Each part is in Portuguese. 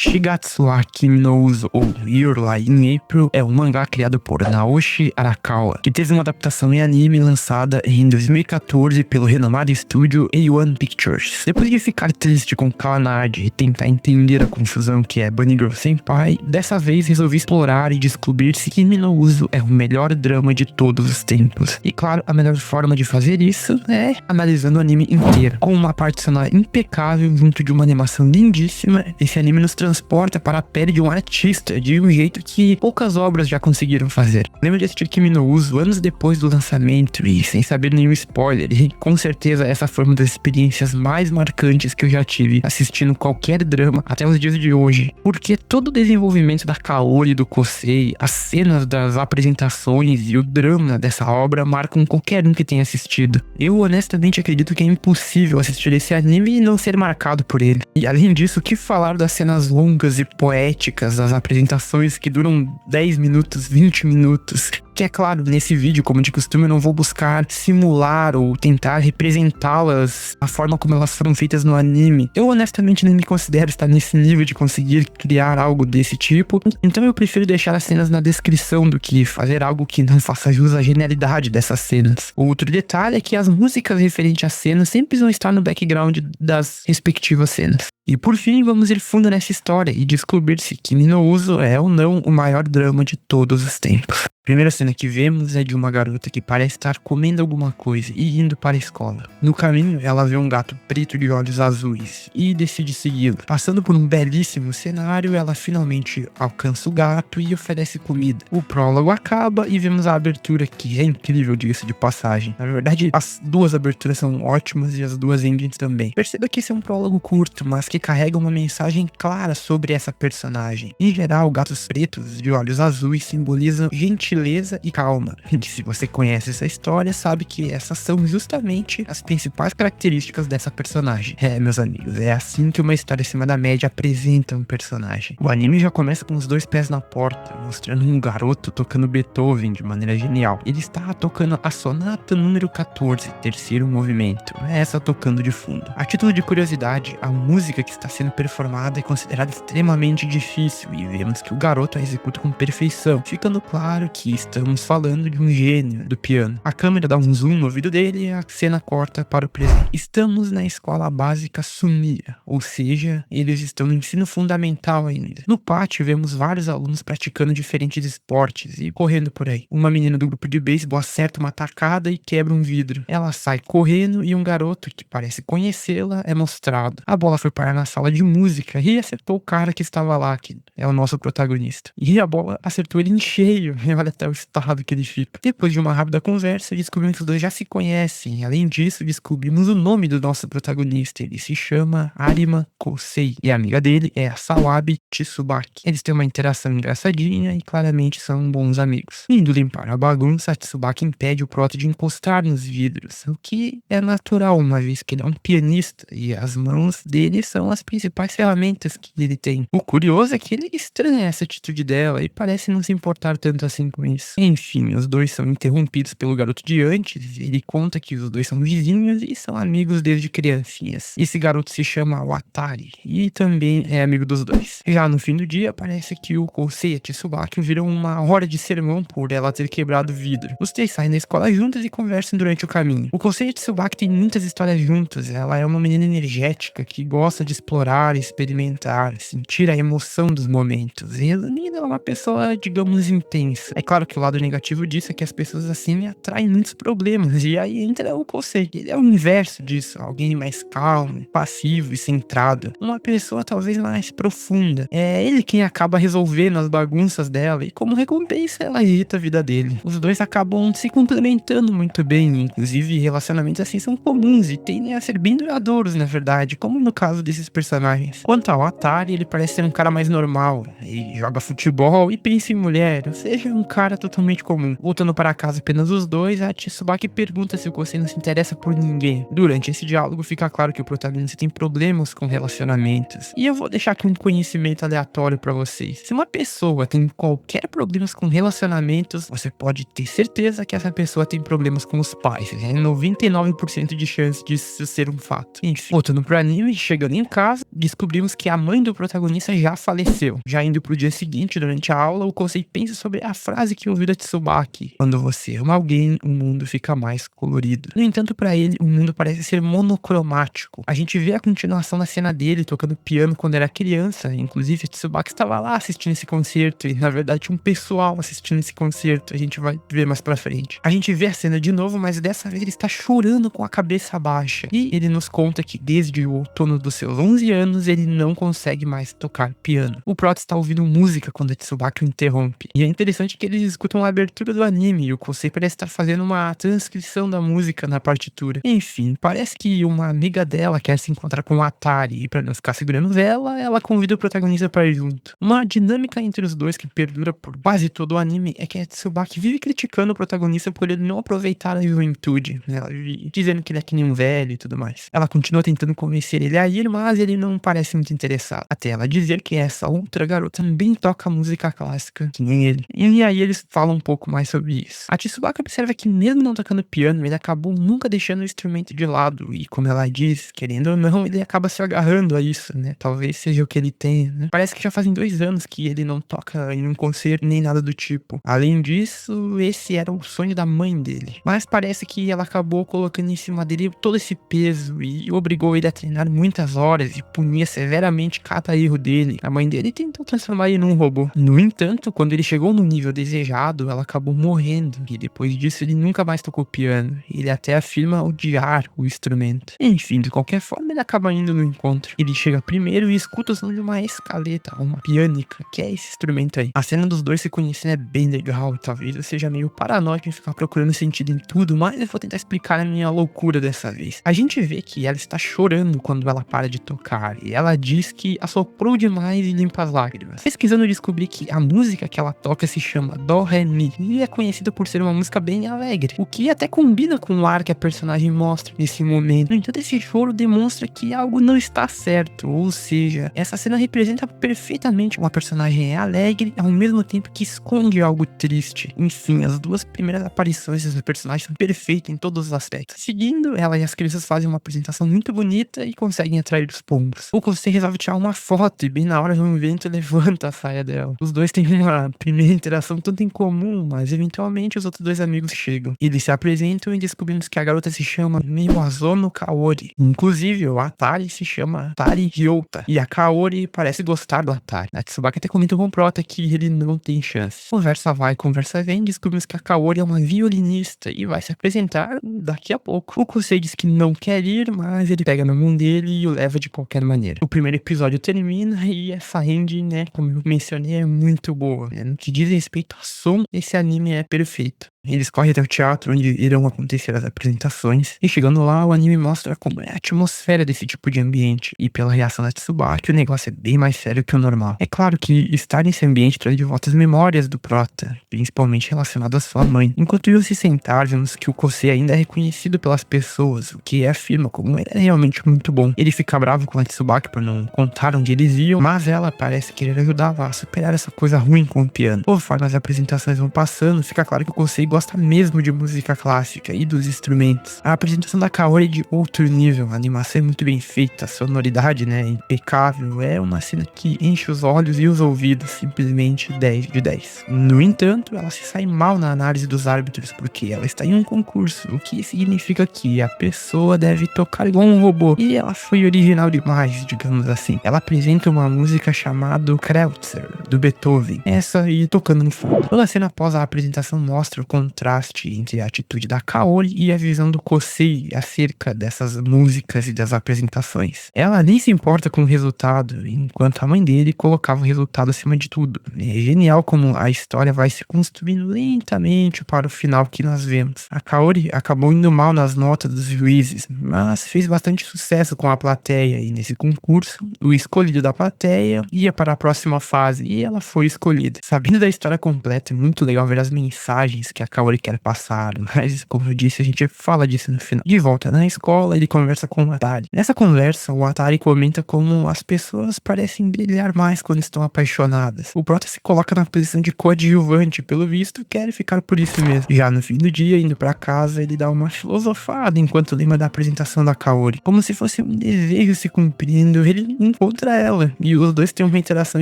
Shigatsu wa Kimi no Uso, ou Your Lie in April, é um mangá criado por Naoshi Arakawa, que teve uma adaptação em anime lançada em 2014 pelo renomado estúdio A1 Pictures. Depois de ficar triste com Kawanagi e tentar entender a confusão que é Bunny Girl Senpai, dessa vez resolvi explorar e descobrir se Kimi no Uso é o melhor drama de todos os tempos. E claro, a melhor forma de fazer isso é analisando o anime inteiro. Com uma parte sonora impecável junto de uma animação lindíssima, esse anime nos transporta para a pele de um artista de um jeito que poucas obras já conseguiram fazer. Lembro de assistir Kimi no Uso anos depois do lançamento e sem saber nenhum spoiler, e com certeza essa foi uma das experiências mais marcantes que eu já tive assistindo qualquer drama até os dias de hoje, porque todo o desenvolvimento da Kaori e do Kosei, as cenas das apresentações e o drama dessa obra marcam qualquer um que tenha assistido. Eu honestamente acredito que é impossível assistir esse anime e não ser marcado por ele. E além disso, o que falar das cenas longas e poéticas das apresentações que duram 10 minutos, 20 minutos? Que é claro, nesse vídeo, como de costume, eu não vou buscar simular ou tentar representá-las a forma como elas foram feitas no anime. Eu honestamente nem me considero estar nesse nível de conseguir criar algo desse tipo, então eu prefiro deixar as cenas na descrição do que fazer algo que não faça jus à genialidade dessas cenas. Outro detalhe é que as músicas referentes às cenas sempre vão estar no background das respectivas cenas. E por fim, vamos ir fundo nessa história e descobrir se Kimi no Uso é ou não o maior drama de todos os tempos. A primeira cena que vemos é de uma garota que parece estar comendo alguma coisa e indo para a escola. No caminho, ela vê um gato preto de olhos azuis e decide segui-lo. Passando por um belíssimo cenário, ela finalmente alcança o gato e oferece comida. O prólogo acaba e vemos a abertura, que é incrível, diga-se de passagem. Na verdade, as duas aberturas são ótimas e as duas endings também. Perceba que esse é um prólogo curto, mas que carrega uma mensagem clara sobre essa personagem. Em geral, gatos pretos de olhos azuis simbolizam gentileza e calma. E se você conhece essa história, sabe que essas são justamente as principais características dessa personagem. Meus amigos, é assim que uma história acima da média apresenta um personagem. O anime já começa com os dois pés na porta, mostrando um garoto tocando Beethoven de maneira genial. Ele está tocando a sonata número 14, terceiro movimento, essa tocando de fundo. A título de curiosidade, a música que está sendo performada é considerada extremamente difícil e vemos que o garoto a executa com perfeição, ficando claro que estamos falando de um gênio do piano. A câmera dá um zoom no ouvido dele e a cena corta para o presente. Estamos na escola básica Sumiya, ou seja, eles estão no ensino fundamental ainda. No pátio vemos vários alunos praticando diferentes esportes e correndo por aí. Uma menina do grupo de beisebol acerta uma tacada e quebra um vidro. Ela sai correndo e um garoto que parece conhecê-la é mostrado. A bola foi parar na sala de música e acertou o cara que estava lá, que é o nosso protagonista. E a bola acertou ele em cheio. Olha até o estado que ele fica. Depois de uma rápida conversa, descobrimos que os dois já se conhecem. Além disso, descobrimos o nome do nosso protagonista. Ele se chama Arima Kosei. E a amiga dele é a Sawabi Tsubaki. Eles têm uma interação engraçadinha e claramente são bons amigos. Indo limpar a bagunça, a Tsubaki impede o prota de encostar nos vidros, o que é natural, uma vez que ele é um pianista e as mãos dele são as principais ferramentas que ele tem. O curioso é que ele estranha essa atitude dela e parece não se importar tanto assim com isso. Enfim, os dois são interrompidos pelo garoto de antes. Ele conta que os dois são vizinhos e são amigos desde criancinhas. Esse garoto se chama Watari e também é amigo dos dois. Já no fim do dia, parece que o Kosei e a Tsubaki viram uma hora de sermão por ela ter quebrado o vidro. Os três saem da escola juntos e conversam durante o caminho. O Kosei e a Tsubaki têm muitas histórias juntos. Ela é uma menina energética que gosta de explorar, experimentar, sentir a emoção dos momentos. E a menina é uma pessoa, digamos, intensa. É claro que o lado negativo disso é que as pessoas assim atraem muitos problemas. E aí entra o Kosei. Ele é o inverso disso. Alguém mais calmo, passivo e centrado. Uma pessoa talvez mais profunda. É ele quem acaba resolvendo as bagunças dela. E como recompensa, ela irrita a vida dele. Os dois acabam se complementando muito bem. Inclusive, relacionamentos assim são comuns e tendem a ser bem duradouros, na verdade. Como no caso desses personagens. Quanto ao Atari, ele parece ser um cara mais normal. Ele joga futebol e pensa em mulher. Ou seja, um cara cara totalmente comum. Voltando para casa apenas os dois, a Tsubaki pergunta se o Kosei não se interessa por ninguém. Durante esse diálogo fica claro que o protagonista tem problemas com relacionamentos. E eu vou deixar aqui um conhecimento aleatório pra vocês. Se uma pessoa tem qualquer problemas com relacionamentos, você pode ter certeza que essa pessoa tem problemas com os pais. É 99% de chance disso ser um fato. Enfim, voltando pro anime, chegando em casa, descobrimos que a mãe do protagonista já faleceu. Já indo pro dia seguinte, durante a aula, o Kosei pensa sobre a frase que ouviu da Tsubaki: quando você ama alguém, o mundo fica mais colorido. No entanto, pra ele, o mundo parece ser monocromático. A gente vê a continuação da cena dele tocando piano quando era criança. Inclusive, a Tsubaki estava lá assistindo esse concerto. E, na verdade, tinha um pessoal assistindo esse concerto. A gente vai ver mais pra frente. A gente vê a cena de novo, mas dessa vez ele está chorando com a cabeça baixa. E ele nos conta que desde o outono dos seus 11 anos, ele não consegue mais tocar piano. O Prota está ouvindo música quando a Tsubaki o interrompe. E é interessante que eles escutam a abertura do anime. E o Kosei parece estar fazendo uma transcrição da música na partitura. Enfim, parece que uma amiga dela quer se encontrar com o Atari. E pra não ficar segurando vela, ela convida o protagonista para ir junto. Uma dinâmica entre os dois que perdura por quase todo o anime é que a Tsubaki vive criticando o protagonista por ele não aproveitar a juventude, né? Ela vive dizendo que ele é que nem um velho e tudo mais. Ela continua tentando convencer ele a ir, mas ele não parece muito interessado. Até ela dizer que essa outra garota também toca música clássica, que nem ele. E aí eles falam um pouco mais sobre isso. A Tsubaki observa que mesmo não tocando piano, ele acabou nunca deixando o instrumento de lado. E como ela diz, querendo ou não, ele acaba se agarrando a isso, né? Talvez seja o que ele tem, né? Parece que já fazem 2 anos que ele não toca em um concerto nem nada do tipo. Além disso, esse era o sonho da mãe dele. Mas parece que ela acabou colocando em cima dele todo esse peso e obrigou ele a treinar muitas horas e punia severamente cada erro dele. A mãe dele tentou transformar ele num robô. No entanto, quando ele chegou no nível desejado, ela acabou morrendo. E depois disso, ele nunca mais tocou piano. Ele até afirma odiar o instrumento. Enfim, de qualquer forma, ele acaba indo no encontro. Ele chega primeiro e escuta o som de uma escaleta, uma pianica, que é esse instrumento aí. A cena dos dois se conhecendo é bem legal. Talvez eu seja meio paranoico em ficar procurando sentido em tudo, mas eu vou tentar explicar a minha loucura dessa vez. A gente vê que ela está chorando quando ela para de tocar, e ela diz que assoprou demais e limpa as lágrimas. Pesquisando, eu descobri que a música que ela toca se chama Do Re Mi, e é conhecida por ser uma música bem alegre, o que até combina com o ar que a personagem mostra nesse momento. No entanto, esse choro demonstra que algo não está certo, ou seja, essa cena representa perfeitamente uma personagem alegre ao mesmo tempo que esconde algo triste. Enfim, as 2 primeiras aparições dessa personagem são perfeitas em todos os aspectos. Seguindo, ela e as crianças fazem uma apresentação muito bonita e conseguem atrair os pombos. O Kosei resolve tirar uma foto e bem na hora um vento levanta a saia dela. Os dois têm uma primeira interação tanto em comum, mas eventualmente os outros 2 amigos chegam. Eles se apresentam e descobrimos que a garota se chama Miwazono Kaori. Inclusive, o Atari se chama Atari Ryota. E a Kaori parece gostar do Atari. A Tsubaki até comenta com o Prota que ele não tem chance. Conversa vai, conversa vem, descobrimos que a Kaori é uma violinista e vai se apresentar daqui a pouco. O Kosei diz que não quer ir, mas ele pega na mão dele e o leva de qualquer maneira. O primeiro episódio termina e essa ending, né, como eu mencionei, é muito boa. No que diz respeito ao som, esse anime é perfeito. Eles correm até o teatro onde irão acontecer as apresentações, e chegando lá, o anime mostra como é a atmosfera desse tipo de ambiente, e pela reação da Tsubaki, o negócio é bem mais sério que o normal. É claro que estar nesse ambiente traz de volta as memórias do Prota, principalmente relacionado à sua mãe. Enquanto iam se sentar, vemos que o Kosei ainda é reconhecido pelas pessoas, o que afirma como ele é realmente muito bom. Ele fica bravo com a Tsubaki por não contar onde eles iam, mas ela parece querer ajudá-la a superar essa coisa ruim com o piano. Conforme as apresentações vão passando, fica claro que o Kosei gosta mesmo de música clássica e dos instrumentos. A apresentação da Kaori é de outro nível, a animação é muito bem feita, a sonoridade, né, é impecável, é uma cena que enche os olhos e os ouvidos, simplesmente 10 de 10. No entanto, ela se sai mal na análise dos árbitros, porque ela está em um concurso, o que significa que a pessoa deve tocar igual um robô, e ela foi original demais, digamos assim. Ela apresenta uma música chamada Kreutzer, do Beethoven, essa aí tocando no fundo. Toda a cena após a apresentação mostra o contraste entre a atitude da Kaori e a visão do Kosei acerca dessas músicas e das apresentações. Ela nem se importa com o resultado, enquanto a mãe dele colocava o resultado acima de tudo. É genial como a história vai se construindo lentamente para o final que nós vemos. A Kaori acabou indo mal nas notas dos juízes, mas fez bastante sucesso com a plateia, e nesse concurso, o escolhido da plateia ia para a próxima fase e ela foi escolhida. Sabendo da história completa, é muito legal ver as mensagens que a Kaori quer passar, mas como eu disse, a gente fala disso no final. De volta na escola, ele conversa com o Atari. Nessa conversa, o Atari comenta como as pessoas parecem brilhar mais quando estão apaixonadas. O Prota se coloca na posição de coadjuvante, pelo visto, quer ficar por isso mesmo. Já no fim do dia, indo pra casa, ele dá uma filosofada enquanto lembra da apresentação da Kaori. Como se fosse um desejo se cumprindo, ele encontra ela, e os dois têm uma interação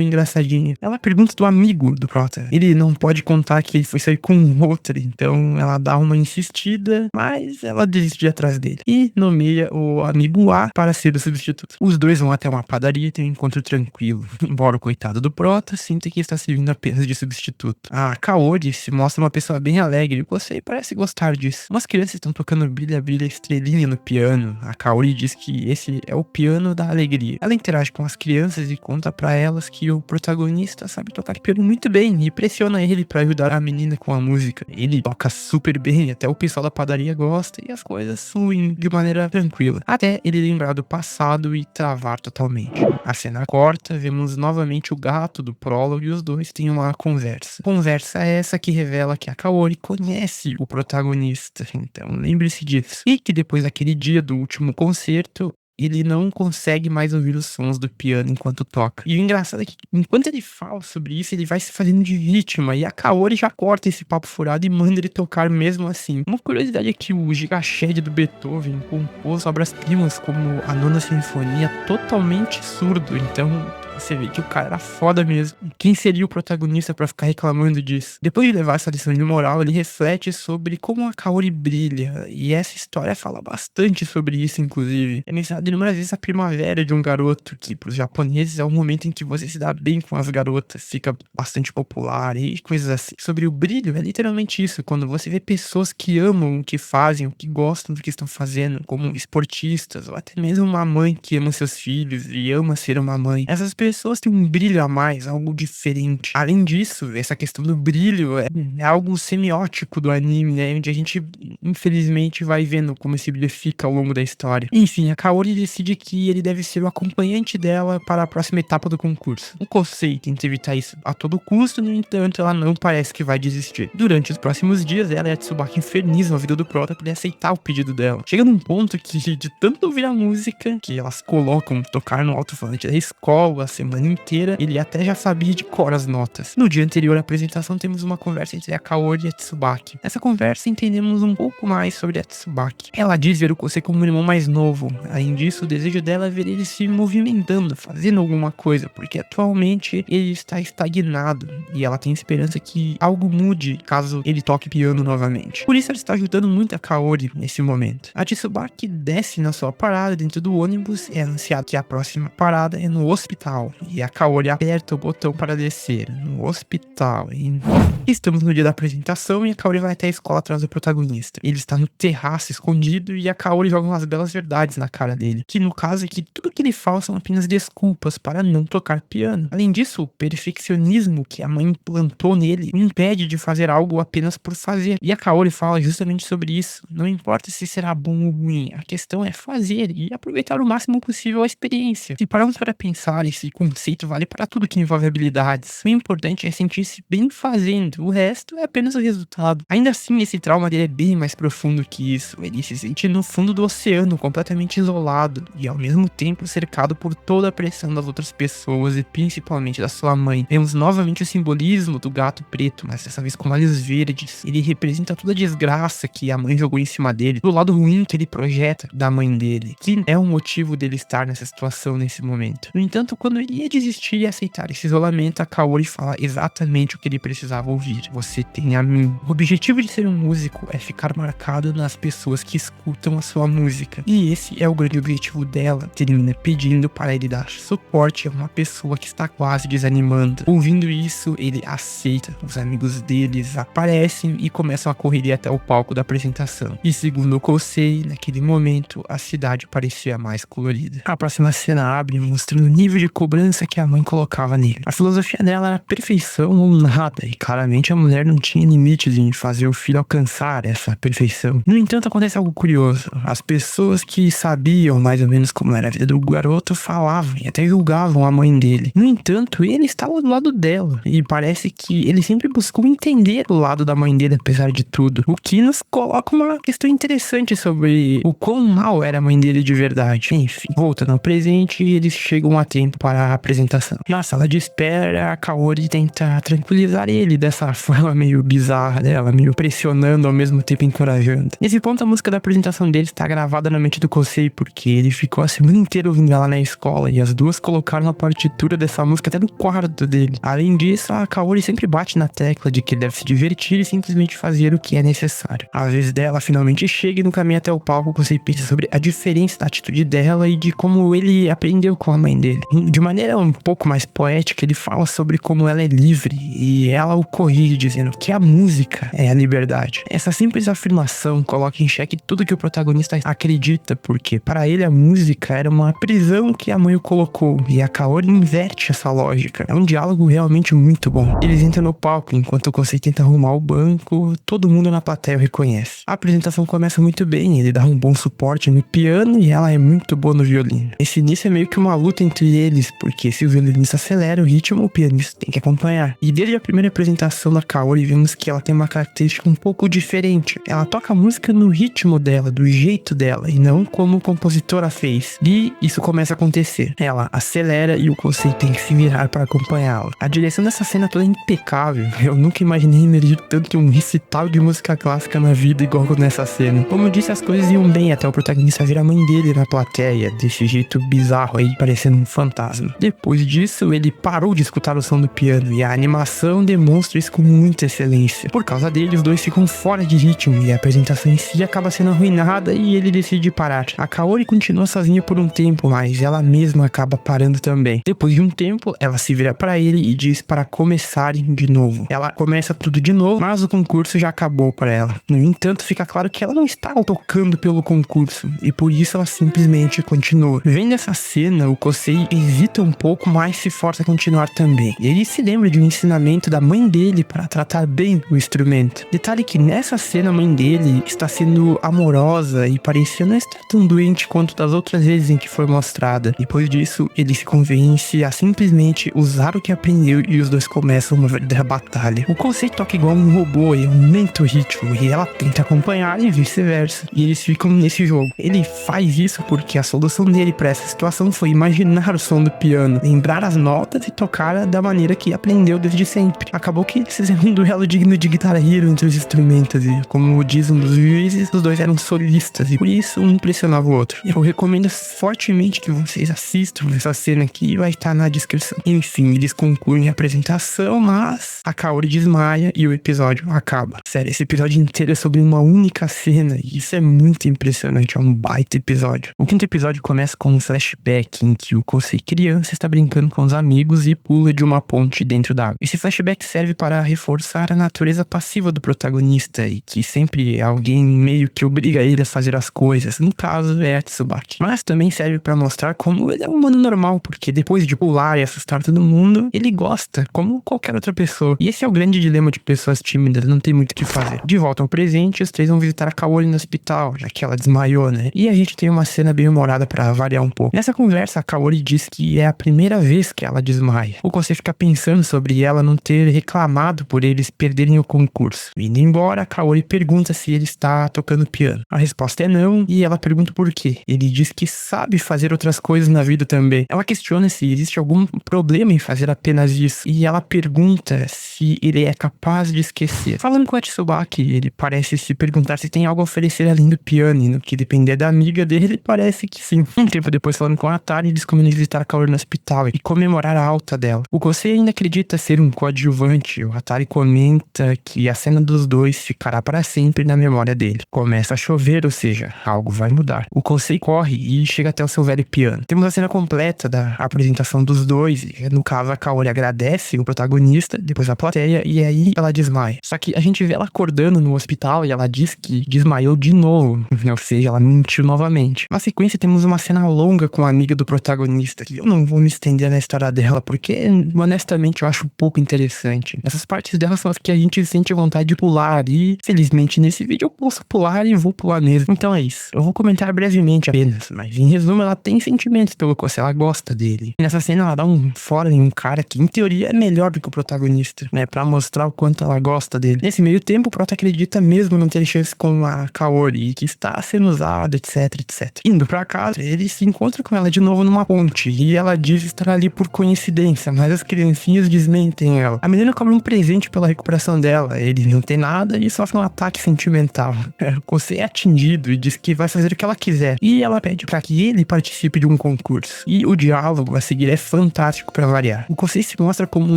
engraçadinha. Ela pergunta do amigo do Prota. Ele não pode contar que ele foi sair com outra, então ela dá uma insistida, mas ela desiste de ir atrás dele. E nomeia o amigo A para ser o substituto. Os dois vão até uma padaria e tem um encontro tranquilo, embora o coitado do Prota sinta que está servindo apenas de substituto. A Kaori se mostra uma pessoa bem alegre, e você parece gostar disso. Umas crianças estão tocando Brilha Brilha Estrelinha no piano. A Kaori diz que esse é o piano da alegria. Ela interage com as crianças e conta pra elas que o protagonista sabe tocar piano muito bem e pressiona ele pra ajudar a menina com a música. Ele toca super bem, até o pessoal da padaria gosta e as coisas fluem de maneira tranquila, até ele lembrar do passado e travar totalmente. A cena corta, vemos novamente o gato do prólogo e os dois têm uma conversa. Conversa essa que revela que a Kaori conhece o protagonista, então lembre-se disso. E que depois daquele dia do último concerto, ele não consegue mais ouvir os sons do piano enquanto toca. E o engraçado é que, enquanto ele fala sobre isso, ele vai se fazendo de vítima, e a Kaori já corta esse papo furado e manda ele tocar mesmo assim. Uma curiosidade é que o Gigachad do Beethoven compôs obras-primas como a Nona Sinfonia totalmente surdo, então você vê que o cara era foda mesmo. Quem seria o protagonista pra ficar reclamando disso? Depois de levar essa lição de moral, ele reflete sobre como a Kaori brilha, e essa história fala bastante sobre isso, inclusive. É mencionado inúmeras vezes a primavera de um garoto, que pros japoneses é o momento em que você se dá bem com as garotas, fica bastante popular e coisas assim. Sobre o brilho, é literalmente isso, quando você vê pessoas que amam o que fazem, o que gostam do que estão fazendo, como esportistas, ou até mesmo uma mãe que ama seus filhos e ama ser uma mãe. Essas pessoas têm um brilho a mais, algo diferente. Além disso, essa questão do brilho é algo semiótico do anime, né? Onde a gente, infelizmente, vai vendo como esse brilho fica ao longo da história. Enfim, a Kaori decide que ele deve ser o acompanhante dela para a próxima etapa do concurso. O Kosei tenta evitar isso a todo custo, no entanto, ela não parece que vai desistir. Durante os próximos dias, ela e a Tsubaki infernizam a vida do Prota por ele aceitar o pedido dela. Chega num ponto que, de tanto ouvir a música, que elas colocam tocar no alto-falante da escola, semana inteira, ele até já sabia de cor as notas. No dia anterior à apresentação, temos uma conversa entre a Kaori e a Tsubaki. Nessa conversa, entendemos um pouco mais sobre a Tsubaki. Ela diz ver o Kosei como um irmão mais novo. Além disso, o desejo dela é ver ele se movimentando, fazendo alguma coisa, porque atualmente ele está estagnado e ela tem esperança que algo mude caso ele toque piano novamente. Por isso, ela está ajudando muito a Kaori nesse momento. A Tsubaki desce na sua parada dentro do ônibus e é anunciado que a próxima parada é no hospital. E a Kaori aperta o botão para descer no hospital. E estamos no dia da apresentação e a Kaori vai até a escola atrás do protagonista. Ele está no terraço escondido e a Kaori joga umas belas verdades na cara dele. Que no caso é que tudo que ele fala são apenas desculpas para não tocar piano. Além disso, o perfeccionismo que a mãe implantou nele o impede de fazer algo apenas por fazer. E a Kaori fala justamente sobre isso. Não importa se será bom ou ruim, a questão é fazer e aproveitar o máximo possível a experiência. Se pararmos para pensar, esse conceito vale para tudo que envolve habilidades. O importante é sentir-se bem fazendo, o resto é apenas o resultado. Ainda assim, esse trauma dele é bem mais profundo que isso. Ele se sente no fundo do oceano, completamente isolado, e ao mesmo tempo cercado por toda a pressão das outras pessoas e principalmente da sua mãe. Vemos novamente o simbolismo do gato preto, mas dessa vez com olhos verdes. Ele representa toda a desgraça que a mãe jogou em cima dele, do lado ruim que ele projeta da mãe dele, que é o motivo dele estar nessa situação nesse momento. No entanto, quando deveria desistir e aceitar esse isolamento, a Kaori fala exatamente o que ele precisava ouvir. Você tem a mim. O objetivo de ser um músico é ficar marcado nas pessoas que escutam a sua música. E esse é o grande objetivo dela. Termina pedindo para ele dar suporte a uma pessoa que está quase desanimando. Ouvindo isso, ele aceita. Os amigos deles aparecem e começam a correr até o palco da apresentação. E segundo o Kosei, naquele momento, a cidade parecia mais colorida. A próxima cena abre mostrando o nível de cobrança que a mãe colocava nele. A filosofia dela era perfeição ou nada, e claramente a mulher não tinha limites em fazer o filho alcançar essa perfeição. No entanto, acontece algo curioso. As pessoas que sabiam mais ou menos como era a vida do garoto falavam e até julgavam a mãe dele. No entanto, ele estava do lado dela, e parece que ele sempre buscou entender o lado da mãe dele, apesar de tudo. O que nos coloca uma questão interessante sobre o quão mal era a mãe dele de verdade. Enfim, voltando ao presente, eles chegam a tempo para a apresentação. Na sala de espera, a Kaori tenta tranquilizar ele dessa forma meio bizarra dela, meio pressionando ao mesmo tempo encorajando. Nesse ponto, a música da apresentação dele está gravada na mente do Kosei, porque ele ficou a semana inteira ouvindo ela na escola, e as duas colocaram a partitura dessa música até no quarto dele. Além disso, a Kaori sempre bate na tecla de que ele deve se divertir e simplesmente fazer o que é necessário. A vez dela finalmente chega e no caminho até o palco, Kosei pensa sobre a diferença da atitude dela e de como ele aprendeu com a mãe dele. De maneira um pouco mais poética, ele fala sobre como ela é livre e ela o corrige, dizendo que a música é a liberdade. Essa simples afirmação coloca em xeque tudo que o protagonista acredita, porque para ele a música era uma prisão que a mãe o colocou, e a Kaori inverte essa lógica. É um diálogo realmente muito bom. Eles entram no palco, enquanto o Kosei tenta arrumar o banco, todo mundo na plateia o reconhece. A apresentação começa muito bem, ele dá um bom suporte no piano e ela é muito boa no violino. Esse início é meio que uma luta entre eles, porque se o violinista acelera o ritmo, o pianista tem que acompanhar. E desde a primeira apresentação da Kaori, vemos que ela tem uma característica um pouco diferente. Ela toca a música no ritmo dela, do jeito dela, e não como a compositora fez. E isso começa a acontecer. Ela acelera e o Kosei tem que se virar para acompanhá-la. A direção dessa cena toda é impecável. Eu nunca imaginei emergir tanto em um recital de música clássica na vida igual nessa cena. Como eu disse, as coisas iam bem até o protagonista ver a mãe dele na plateia, desse jeito bizarro aí, parecendo um fantasma. Depois disso, ele parou de escutar o som do piano, e a animação demonstra isso com muita excelência. Por causa dele, os dois ficam fora de ritmo, e a apresentação em si acaba sendo arruinada e ele decide parar. A Kaori continua sozinha por um tempo, mas ela mesma acaba parando também. Depois de um tempo, ela se vira para ele e diz para começarem de novo. Ela começa tudo de novo, mas o concurso já acabou para ela. No entanto, fica claro que ela não está tocando pelo concurso, e por isso ela simplesmente continua. Vendo essa cena, o Kosei hesita um pouco, mas se força a continuar também. Ele se lembra de um ensinamento da mãe dele para tratar bem o instrumento. Detalhe que nessa cena a mãe dele está sendo amorosa e parecia não estar tão doente quanto das outras vezes em que foi mostrada. Depois disso, ele se convence a simplesmente usar o que aprendeu e os dois começam uma verdadeira batalha. O Kosei toca igual um robô e aumenta o ritmo, e ela tenta acompanhar e vice-versa. E eles ficam nesse jogo. Ele faz isso porque a solução dele para essa situação foi imaginar o som do piano, lembrar as notas e tocar da maneira que aprendeu desde sempre. Acabou que eles fizeram um duelo digno de Guitar Hero entre os instrumentos, e como diz um dos juízes, os dois eram solistas, e por isso um impressionava o outro. Eu recomendo fortemente que vocês assistam essa cena aqui, vai estar na descrição. Enfim, eles concluem a apresentação, mas a Kaori desmaia e o episódio acaba. Sério, esse episódio inteiro é sobre uma única cena, e isso é muito impressionante, é um baita episódio. O quinto episódio começa com um flashback em que o Kosei criança está brincando com os amigos e pula de uma ponte dentro d'água. Esse flashback serve para reforçar a natureza passiva do protagonista, e que sempre alguém meio que obriga ele a fazer as coisas. No caso é a Tsubaki. Mas também serve para mostrar como ele é um humano normal, porque depois de pular e assustar todo mundo, ele gosta, como qualquer outra pessoa. E esse é o grande dilema de pessoas tímidas, não tem muito o que fazer. De volta ao presente, os três vão visitar a Kaori no hospital, já que ela desmaiou, né? E a gente tem uma cena bem humorada para variar um pouco. Nessa conversa, a Kaori diz que é a primeira vez que ela desmaia. O Kosei fica pensando sobre ela não ter reclamado por eles perderem o concurso. Indo embora, a Kaori pergunta se ele está tocando piano. A resposta é não, e ela pergunta por quê. Ele diz que sabe fazer outras coisas na vida também. Ela questiona se existe algum problema em fazer apenas isso, e ela pergunta se ele é capaz de esquecer. Falando com a Tsubaki, ele parece se perguntar se tem algo a oferecer além do piano, e no que depender da amiga dele, parece que sim. Um tempo depois, falando com a Atari, eles combinam visitar a Kaori no hospital e comemorar a alta dela. O Kosei ainda acredita ser um coadjuvante. O Atari comenta que a cena dos dois ficará para sempre na memória dele. Começa a chover, ou seja, algo vai mudar. O Kosei corre e chega até o seu velho piano. Temos a cena completa da apresentação dos dois, e no caso a Kaori agradece o protagonista, depois a plateia, e aí ela desmaia. Só que a gente vê ela acordando no hospital e ela diz que desmaiou de novo, ou seja, ela mentiu novamente. Na sequência temos uma cena longa com a amiga do protagonista, que eu não vou me estender na história dela, porque honestamente eu acho um pouco interessante. Essas partes dela são as que a gente sente vontade de pular, e felizmente nesse vídeo eu posso pular e vou pular mesmo. Então é isso, eu vou comentar brevemente apenas, mas em resumo ela tem sentimentos pelo Kosei, ela gosta dele. E nessa cena ela dá um fora em um cara que em teoria é melhor do que o protagonista, né, pra mostrar o quanto ela gosta dele. Nesse meio tempo o prota acredita mesmo não ter chance com a Kaori, que está sendo usada, etc, etc. Indo pra casa, ele se encontra com ela de novo numa ponte, e ela diz estar ali por coincidência, mas as criancinhas desmentem ela. A menina cobra um presente pela recuperação dela, ele não tem nada e sofre um ataque sentimental. O Kosei é atingido e diz que vai fazer o que ela quiser, e ela pede pra que ele participe de um concurso. E o diálogo a seguir é fantástico pra variar. O Kosei se mostra como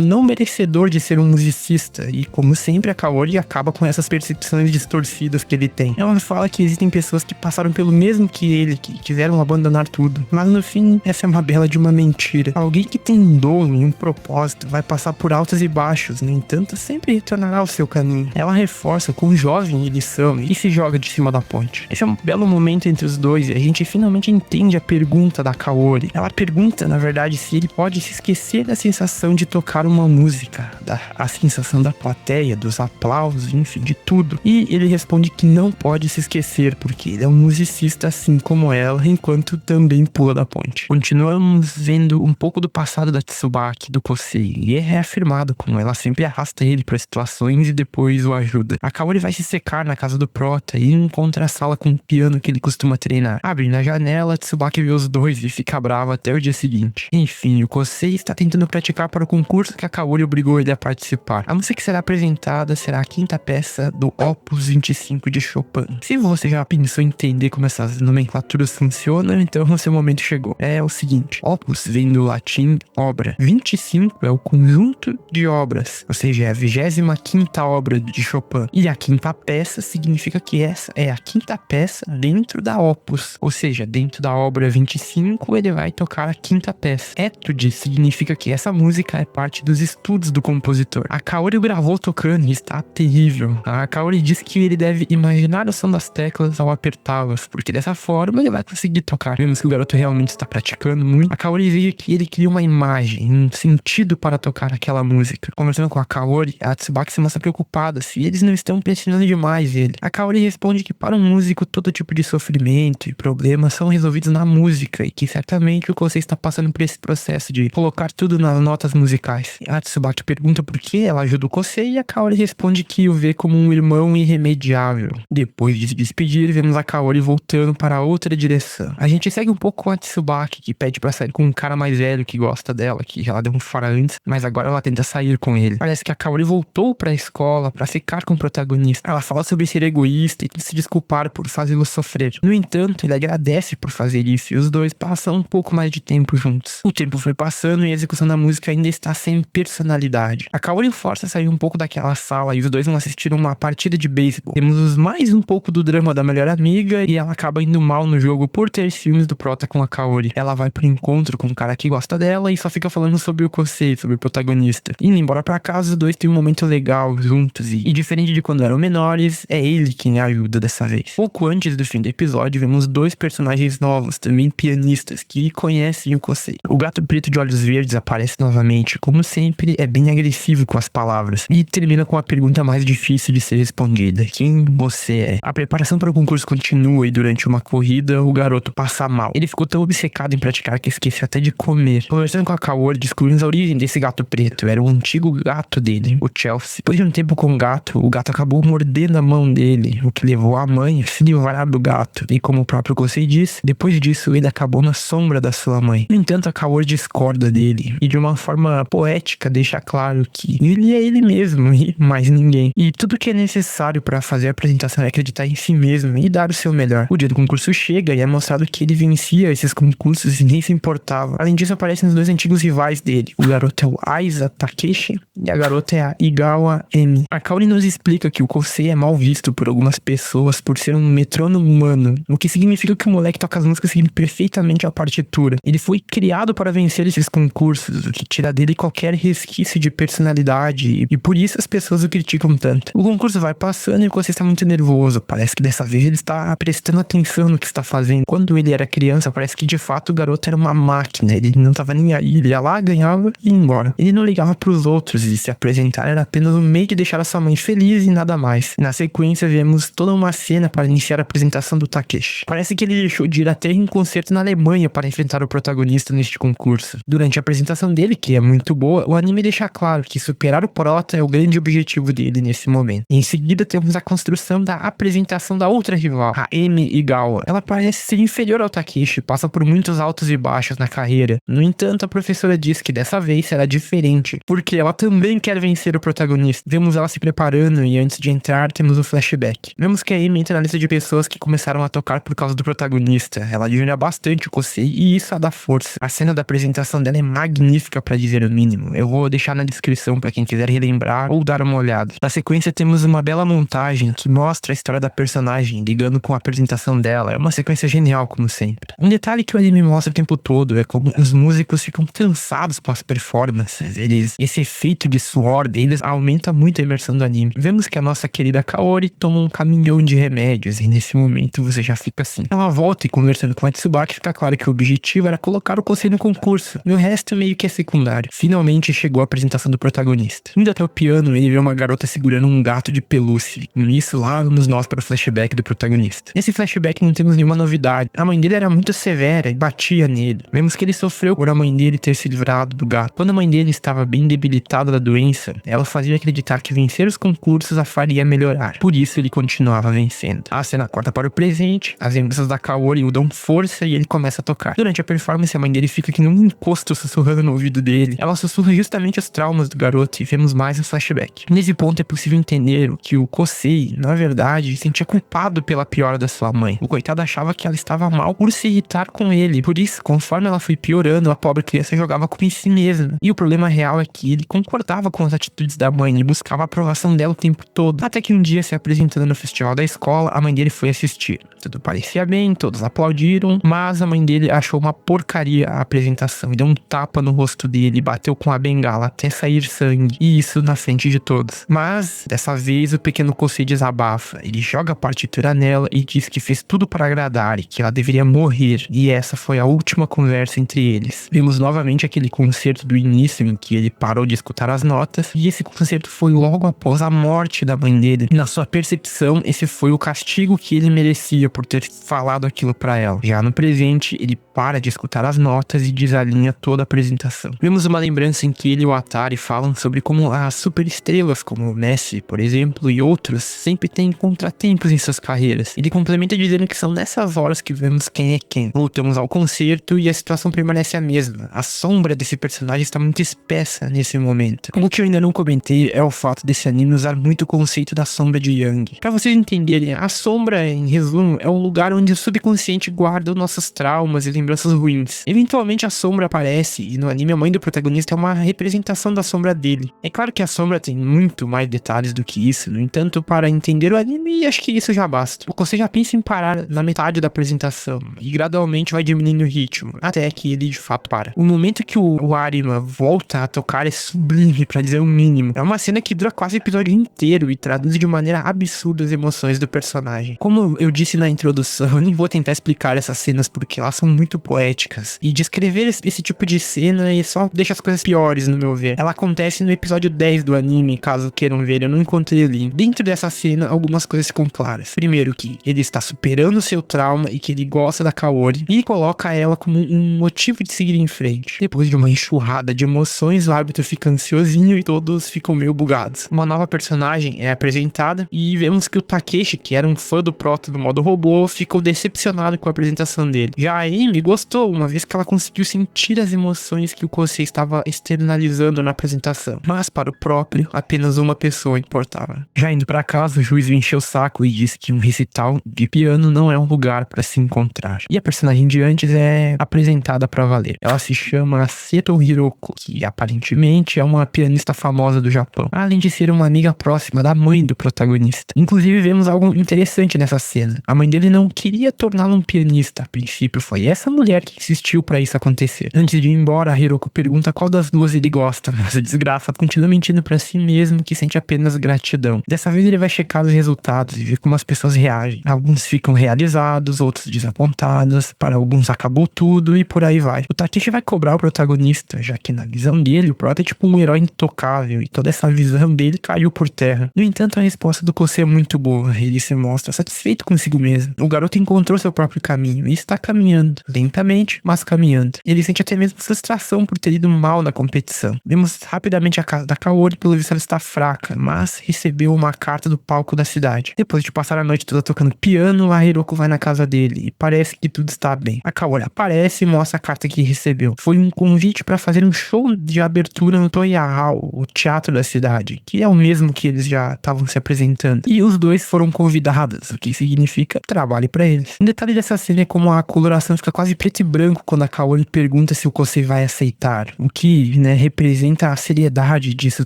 não merecedor de ser um musicista, e como sempre a Kaori acaba com essas percepções distorcidas que ele tem. Ela fala que existem pessoas que passaram pelo mesmo que ele, que quiseram abandonar tudo, mas no fim essa é uma bela de uma mentira. Alguém que tem um dom e um propósito vai passar por altos e baixos, no entanto sempre retornará ao seu caminho. Ela reforça quão jovem eles são e se joga de cima da ponte. Esse é um belo momento entre os dois e a gente finalmente entende a pergunta da Kaori. Ela pergunta, na verdade, se ele pode se esquecer da sensação de tocar uma música, a sensação da plateia, dos aplausos, enfim, de tudo. E ele responde que não pode se esquecer, porque ele é um musicista assim como ela, enquanto também pula da ponte. Continuamos vendo um pouco do passado da Tsubaki, do Kosei, e é reafirmado como ela sempre arrasta ele para situações e depois o ajuda. A Kaori vai se secar na casa do prota e encontra a sala com o piano que ele costuma treinar. Abre na janela, Tsubaki vê os dois e fica brava até o dia seguinte. Enfim, o Kosei está tentando praticar para o concurso que a Kaori obrigou ele a participar. A música que será apresentada será a quinta peça do Opus 25 de Chopin. Se você já pensou em entender como essas nomenclaturas funcionam, então o seu momento chegou. É o seguinte: Opus vem do latim obra. 25 é o conjunto de obras, ou seja, é a 25ª obra de Chopin. E a quinta peça significa que essa é a quinta peça dentro da Opus, ou seja, dentro da obra 25 ele vai tocar a quinta peça. Étude significa que essa música é parte dos estudos do compositor. A Kaori gravou tocando e está terrível. A Kaori diz que ele deve imaginar o som das teclas ao apertá-las, porque dessa forma ele vai conseguir tocar. Vemos que o garoto realmente está praticando muito. A Kaori exige que ele crie uma imagem, um sentido para tocar aquela música. Conversando com a Kaori, a Tsubaki se mostra preocupada se eles não estão pressionando demais ele. A Kaori responde que para um músico todo tipo de sofrimento e problemas são resolvidos na música, e que certamente o Kosei está passando por esse processo de colocar tudo nas notas musicais. A Tsubaki pergunta por que ela ajuda o Kosei e a Kaori responde que o vê como um irmão irremediável. Depois de se despedir, vemos a Kaori voltando para outra direção. A gente segue um pouco com a Tsubaki, que pede pra sair com um cara mais velho que gosta dela, que ela deu um fora antes, mas agora ela tenta sair com ele. Parece que a Kaori voltou pra escola pra ficar com o protagonista. Ela fala sobre ser egoísta e se desculpar por fazê-lo sofrer. No entanto, ele agradece por fazer isso e os dois passam um pouco mais de tempo juntos. O tempo foi passando e a execução da música ainda está sem personalidade. A Kaori força a sair um pouco daquela sala e os dois vão assistir uma partida de beisebol. Temos mais um pouco do drama da melhor amiga e ela acaba indo mal no jogo por ter ciúmes do prota com a Kaori. Ela vai pro encontro com um cara que gosta dela e só fica falando sobre o Kosei, sobre o protagonista. Indo embora pra casa, os dois têm um momento legal juntos e diferente de quando eram menores, é ele quem a ajuda dessa vez. Pouco antes do fim do episódio, vemos dois personagens novos, também pianistas, que conhecem o Kosei. O gato preto de olhos verdes aparece novamente, como sempre, é bem agressivo com as palavras e termina com a pergunta mais difícil de ser respondida: quem você é? A preparação para o concurso continua e durante uma corrida, o garoto passa mal. Ele ficou tão obcecado em praticar que esqueceu até de comer. Conversando com a Kaori, descobrimos a origem desse gato preto. Era o antigo gato dele, o Chelsea. Depois de um tempo com o gato acabou mordendo a mão dele, o que levou a mãe a se livrar do gato. E como o próprio Kosei disse, depois disso ele acabou na sombra da sua mãe. No entanto, a Kaori discorda dele e de uma forma poética deixa claro que ele é ele mesmo e mais ninguém. E tudo que é necessário para fazer a apresentação é acreditar em si mesmo e dar o seu melhor. O dia do concurso chega e é mostrado que ele vencia esses concursos e nem se importava. Além disso, aparecem os dois antigos rivais dele. O garoto é o Aiza Takeshi e a garota é a Igawa Emi. A Kaori nos explica que o Kosei é mal visto por algumas pessoas por ser um metrônomo humano, o que significa que o moleque toca as músicas seguindo perfeitamente a partitura. Ele foi criado para vencer esses concursos, o que tira dele qualquer resquício de personalidade, e por isso as pessoas o criticam tanto. O concurso vai passando e o Kosei está muito nervoso. Parece que dessa vez ele está prestando atenção no que está fazendo. Quando ele era criança, parece que de fato o garoto era uma máquina. Ele não estava nem aí. Ele ia lá, ganhava e ia embora. Ele não ligava para os outros e se apresentar era apenas um meio de deixar a sua mãe feliz e nada mais. Na sequência, vemos toda uma cena para iniciar a apresentação do Takeshi. Parece que ele deixou de ir até em um concerto na Alemanha para enfrentar o protagonista neste concurso. Durante a apresentação dele, que é muito boa, o anime deixa claro que superar o prota é o grande objetivo dele nesse momento. Em seguida, temos a construção da apresentação da outra rival, a Emi Igawa. Ela parece ser inferior ao Takeshi, passa por muitos altos e baixos na carreira. No entanto, a professora diz que dessa vez será diferente, porque ela também quer vencer o protagonista. Vemos ela se preparando e antes de entrar, temos um flashback. Vemos que a Emi entra na lista de pessoas que começaram a tocar por causa do protagonista. Ela admira bastante o Kosei e isso a dá força. A cena da apresentação dela é magnífica, pra dizer o mínimo. Eu vou deixar na descrição pra quem quiser relembrar ou dar uma olhada. Na sequência temos uma bela montagem que mostra a história da personagem, ligando com a apresentação dela. É uma sequência genial, como sempre. Um detalhe que o anime mostra o tempo todo é como os músicos ficam cansados com as performances. Esse efeito de suor deles aumenta muito a imersão do anime. Vemos que a nossa querida Kaori toma um caminhão de remédios e nesse momento você já fica assim. Ela volta e conversando com a Tsubaki fica claro que o objetivo era colocar o Kosei no concurso. E o resto meio que é secundário. Finalmente chegou a apresentação do protagonista. Indo até o piano, ele vê uma garota segurando um gato de pelúcia. Nisso lá vamos nós para o flashback do protagonista. Nesse flashback não temos nenhuma novidade. A mãe dele era muito severa e batia nele. Vemos que ele sofreu por a mãe dele ter se livrado do gato. Quando a mãe dele estava bem debilitada da doença, ela fazia acreditar que vencer os concursos a faria melhorar. Por isso ele continuava vencendo. A cena corta para o presente, as lembranças da Kaori o dão força e ele começa a tocar. Durante a performance, a mãe dele fica que num encosto sussurrando no ouvido dele. Ela sussurra justamente os traumas do garoto e vemos mais um flashback. Nesse ponto é possível entender que o Kosei, na verdade, se sentia culpado pela piora da sua mãe. O coitado achava que ela estava mal por se irritar com ele. Por isso, conforme ela foi piorando, a pobre criança jogava culpa em si mesma. E o problema real é que ele concordava com as atitudes da mãe e buscava a aprovação dela o tempo todo. Até que um dia, se apresentando no festival da escola, a mãe dele foi assistir. Tudo parecia bem, todos aplaudiram, mas a mãe dele achou uma porcaria a apresentação e deu um tapa no rosto dele e bateu com a bengala até sair sangue. E isso na frente de todos. Mas, dessa vez, o pequeno Kosei desabafa. Ele joga a partitura nela e diz que fez tudo para agradar e que ela deveria morrer. E essa foi a última conversa entre eles. Vimos novamente aquele concerto do início em que ele parou de escutar as notas. E esse concerto foi logo após a morte da mãe dele. E na sua percepção, esse foi o castigo que ele merecia por ter falado aquilo pra ela. Já no presente, ele para de escutar as notas e desalinha toda a apresentação. Vemos uma lembrança em que ele e o Atari falam sobre como as superestrelas, como o Messi, por exemplo, e outros, sempre têm contratempos em suas carreiras. Ele complementa dizendo que são nessas horas que vemos quem é quem. Voltamos ao concerto e a situação permanece a mesma. A sombra desse personagem está muito espessa nesse momento. O que eu ainda não comentei é o fato desse anime usar muito o conceito da sombra de Yang. Pra vocês entenderem, a sombra, em resumo, é um lugar onde o subconsciente guarda os nossos traumas e lembranças ruins. Eventualmente a sombra aparece e no anime a mãe do protagonista é uma representação da sombra dele. É claro que a sombra tem muito mais detalhes do que isso, no entanto, para entender o anime, acho que isso já basta. Você já pensa em parar na metade da apresentação e gradualmente vai diminuindo o ritmo, até que ele de fato para. O momento que o Arima volta a tocar é sublime, pra dizer o mínimo. É uma cena que dura quase o episódio inteiro e traduz de maneira absurda as emoções do personagem. Como eu disse na introdução, eu nem vou tentar explicar essas cenas porque elas são muito poéticas. E descrever esse tipo de cena só deixa as coisas piores, no meu ver. Ela acontece no episódio 10 do anime, caso queiram ver, eu não encontrei o link. Dentro dessa cena, algumas coisas ficam claras. Primeiro que ele está superando seu trauma e que ele gosta da Kaori e coloca ela como um motivo de seguir em frente. Depois de uma enxurrada de emoções, o árbitro fica ansiosinho e todos ficam meio bugados. Uma nova personagem é apresentada e vemos que o Takeshi, que era um fã do Prota do modo robô, ficou decepcionado com a apresentação dele. Já a Amy gostou, uma vez que ela conseguiu sentir as emoções que o Kosei estava externalizando na apresentação. Mas para o próprio, apenas uma pessoa pessoa importava. Já indo pra casa, o juiz encheu o saco e disse que um recital de piano não é um lugar pra se encontrar. E a personagem de antes é apresentada pra valer. Ela se chama Seto Hiroko, que aparentemente é uma pianista famosa do Japão, além de ser uma amiga próxima da mãe do protagonista. Inclusive, vemos algo interessante nessa cena. A mãe dele não queria torná-lo um pianista. A princípio, foi essa mulher que insistiu pra isso acontecer. Antes de ir embora, a Hiroko pergunta qual das duas ele gosta, mas a desgraça continua mentindo pra si mesmo que sente apenas gratidão. Dessa vez ele vai checar os resultados e ver como as pessoas reagem. Alguns ficam realizados, outros desapontados, para alguns acabou tudo e por aí vai. O Takeshi vai cobrar o protagonista, já que na visão dele o Prota é tipo um herói intocável e toda essa visão dele caiu por terra. No entanto, a resposta do Kosei é muito boa. Ele se mostra satisfeito consigo mesmo. O garoto encontrou seu próprio caminho e está caminhando, lentamente, mas caminhando. Ele sente até mesmo frustração por ter ido mal na competição. Vemos rapidamente a casa da Kaori, pelo visto ela está fraca, mas recebeu uma carta do palco da cidade. Depois de passar a noite toda tocando piano, a Hiroko vai na casa dele e parece que tudo está bem. A Kaori aparece e mostra a carta que recebeu. Foi um convite para fazer um show de abertura no Toyahao, o teatro da cidade, que é o mesmo que eles já estavam se apresentando. E os dois foram convidados, o que significa trabalho para eles. Um detalhe dessa cena é como a coloração fica quase preto e branco quando a Kaori pergunta se o Kosei vai aceitar, o que, representa a seriedade disso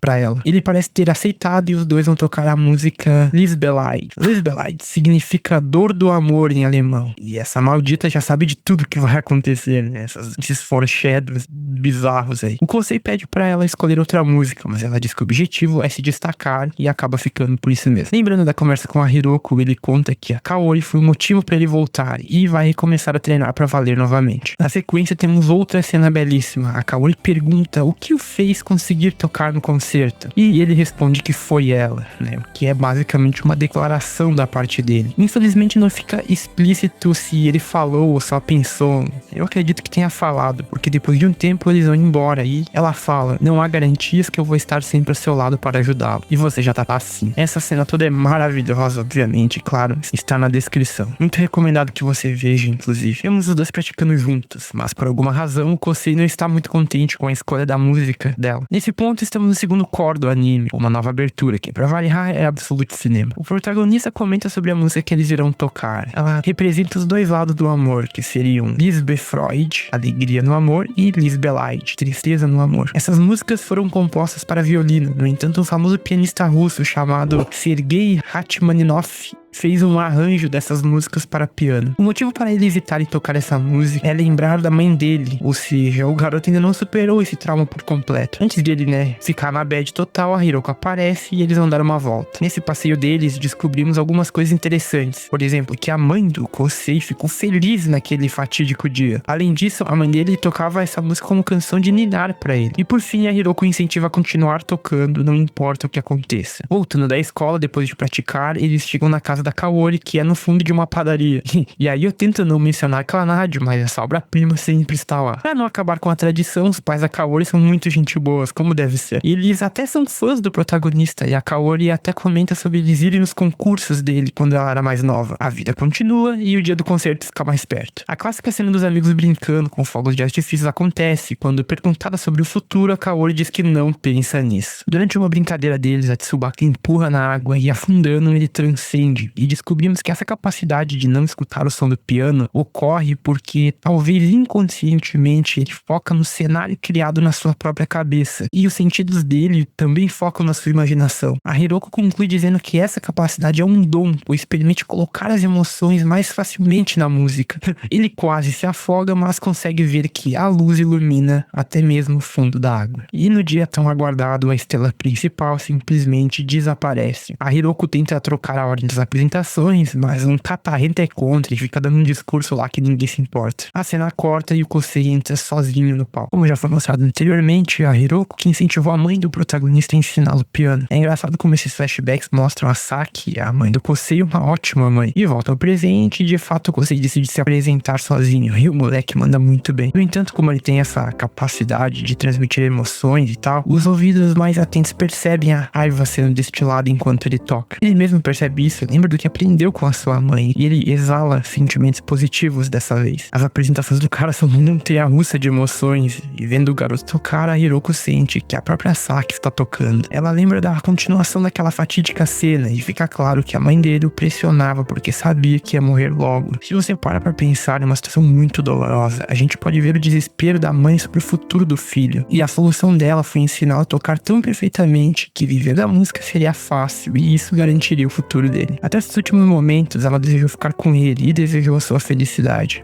pra ela. Ele parece ter aceitado e os dois vão tocar a música Liebesleid. Liebesleid significa dor do amor em alemão. E essa maldita já sabe de tudo que vai acontecer, né? Esses foreshadows bizarros aí. O Kosei pede pra ela escolher outra música, mas ela diz que o objetivo é se destacar e acaba ficando por isso mesmo. Lembrando da conversa com a Hiroko, ele conta que a Kaori foi o motivo pra ele voltar e vai começar a treinar pra valer novamente. Na sequência temos outra cena belíssima. A Kaori pergunta o que o fez conseguir tocar no concerto. E ele responde que foi ela, né? O que é basicamente uma declaração da parte dele. Infelizmente não fica explícito se ele falou ou só pensou. Eu acredito que tenha falado, porque depois de um tempo eles vão embora e ela fala: não há garantias que eu vou estar sempre ao seu lado para ajudá-lo. E você já tá assim. Essa cena toda é maravilhosa, obviamente, claro, está na descrição. Muito recomendado que você veja, inclusive. Vemos os dois praticando juntos, mas por alguma razão o Kosei não está muito contente com a escolha da música dela. Nesse ponto estamos no segundo core do anime, uma nova abertura, que pra variar é Absolute Cinema. O protagonista comenta sobre a música que eles irão tocar. Ela representa os dois lados do amor, que seriam Liebesfreude, alegria no amor, e Liebesleid, tristeza no amor. Essas músicas foram compostas para violino. No entanto, um famoso pianista russo chamado Sergei Rachmaninoff fez um arranjo dessas músicas para piano. O motivo para ele evitarem tocar essa música é lembrar da mãe dele, ou seja, o garoto ainda não superou esse trauma por completo. Antes de ele, ficar na bad total, a Hiroko aparece e eles vão dar uma volta. Nesse passeio deles, descobrimos algumas coisas interessantes. Por exemplo, que a mãe do Kosei ficou feliz naquele fatídico dia. Além disso, a mãe dele tocava essa música como canção de ninar para ele. E por fim, a Hiroko incentiva a continuar tocando, não importa o que aconteça. Voltando da escola, depois de praticar, eles chegam na casa da Kaori, que é no fundo de uma padaria. E aí eu tento não mencionar Clannad, mas essa obra-prima sempre está lá. Pra não acabar com a tradição, os pais da Kaori são muito gente boas, como deve ser. E eles até são fãs do protagonista, e a Kaori até comenta sobre eles irem nos concursos dele quando ela era mais nova. A vida continua e o dia do concerto fica mais perto. A clássica cena dos amigos brincando com fogos de artifícios acontece quando, perguntada sobre o futuro, a Kaori diz que não pensa nisso. Durante uma brincadeira deles, a Tsubaki empurra na água e, afundando, ele transcende. E descobrimos que essa capacidade de não escutar o som do piano ocorre porque, talvez inconscientemente, ele foca no cenário criado na sua própria cabeça. E os sentidos dele também focam na sua imaginação. A Hiroko conclui dizendo que essa capacidade é um dom, pois permite colocar as emoções mais facilmente na música. Ele quase se afoga, mas consegue ver que a luz ilumina até mesmo o fundo da água. E no dia tão aguardado, a estrela principal simplesmente desaparece. A Hiroko tenta trocar a ordem das apresentações, mas um catarrento é contra e fica dando um discurso lá que ninguém se importa. A cena corta e o Kosei entra sozinho no palco. Como já foi mostrado anteriormente, a Hiroko que incentivou a mãe do protagonista a ensiná-lo piano. É engraçado como esses flashbacks mostram a Saki, a mãe do Kosei, uma ótima mãe. E volta ao presente e de fato o Kosei decide se apresentar sozinho, e o moleque manda muito bem. No entanto, como ele tem essa capacidade de transmitir emoções e tal, os ouvidos mais atentos percebem a raiva sendo destilada enquanto ele toca. Ele mesmo percebe isso, lembra lembra do que aprendeu com a sua mãe e ele exala sentimentos positivos dessa vez. As apresentações do cara são uma montanha-russa de emoções e vendo o garoto tocar, a Hiroko sente que a própria Saki está tocando. Ela lembra da continuação daquela fatídica cena e fica claro que a mãe dele o pressionava porque sabia que ia morrer logo. Se você para pra pensar, é uma situação muito dolorosa. A gente pode ver o desespero da mãe sobre o futuro do filho e a solução dela foi ensiná-lo a tocar tão perfeitamente que viver da música seria fácil e isso garantiria o futuro dele. Até esses últimos momentos ela desejou ficar com ele e desejou a sua felicidade.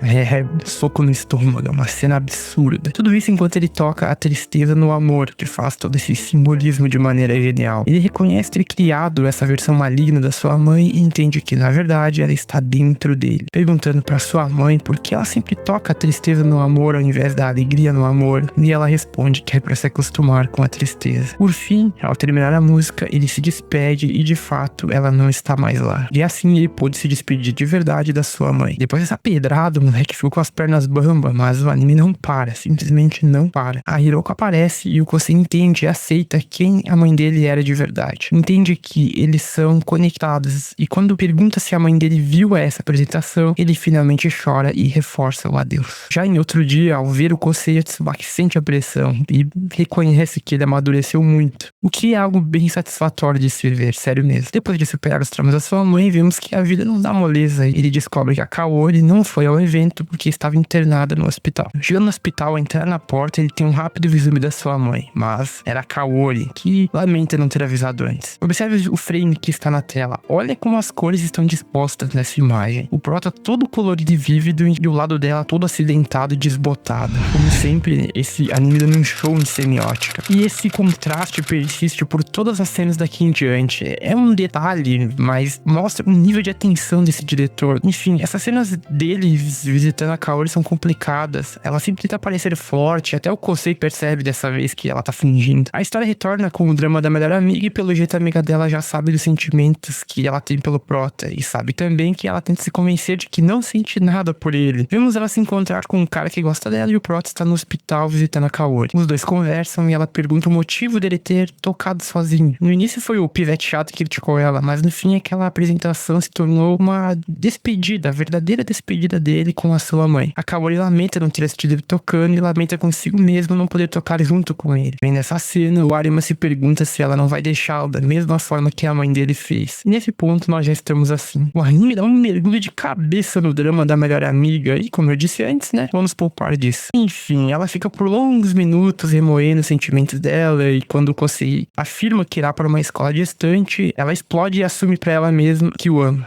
Soco no estômago, é uma cena absurda. Tudo isso enquanto ele toca a tristeza no amor, que faz todo esse simbolismo de maneira genial. Ele reconhece ter criado essa versão maligna da sua mãe e entende que na verdade ela está dentro dele. Perguntando pra sua mãe por que ela sempre toca a tristeza no amor ao invés da alegria no amor, e ela responde que é pra se acostumar com a tristeza. Por fim, ao terminar a música, ele se despede e de fato ela não está mais lá. E assim ele pôde se despedir de verdade da sua mãe. Depois dessa pedrada, o moleque ficou com as pernas bambas, mas o anime não para, simplesmente não para. A Hiroko aparece e o Kosei entende e aceita quem a mãe dele era de verdade. Entende que eles são conectados e quando pergunta se a mãe dele viu essa apresentação, ele finalmente chora e reforça o adeus. Já em outro dia, ao ver o Kosei, Tsubaki sente a pressão e reconhece que ele amadureceu muito, o que é algo bem satisfatório de se ver, sério mesmo. Depois de superar os traumas da sua mãe, vemos que a vida não dá moleza. Ele descobre que a Kaori não foi ao evento porque estava internada no hospital. Chegando no hospital, ao entrar na porta, ele tem um rápido vislumbre da sua mãe, mas era a Kaori, que lamenta não ter avisado antes. Observe o frame que está na tela. Olha como as cores estão dispostas nessa imagem. O prota todo colorido e vívido e o lado dela todo acidentado e desbotado. Como sempre, esse anime dando um show em semiótica. E esse contraste persiste por todas as cenas daqui em diante. É um detalhe, mas mostra o nível de atenção desse diretor. Enfim, essas cenas dele visitando a Kaori são complicadas. Ela sempre tenta parecer forte, até o Kosei percebe dessa vez que ela tá fingindo. A história retorna com o drama da melhor amiga e pelo jeito a amiga dela já sabe dos sentimentos que ela tem pelo prota e sabe também que ela tenta se convencer de que não sente nada por ele. Vemos ela se encontrar com um cara que gosta dela e o prota está no hospital visitando a Kaori. Os dois conversam e ela pergunta o motivo dele ter tocado sozinho. No início foi o pivete chato que criticou ela, mas no fim aquela apresentação se tornou uma despedida, a verdadeira despedida dele com a sua mãe. A Kaori lamenta não ter assistido ele tocando e lamenta consigo mesmo não poder tocar junto com ele. Vem nessa cena, o Arima se pergunta se ela não vai deixá-lo da mesma forma que a mãe dele fez. E nesse ponto nós já estamos assim. O anime dá um mergulho de cabeça no drama da melhor amiga e, como eu disse antes, né, vamos poupar disso. Enfim, ela fica por longos minutos remoendo os sentimentos dela e quando o Kosei afirma que irá para uma escola distante, ela explode e assume pra ela mesma que o ama.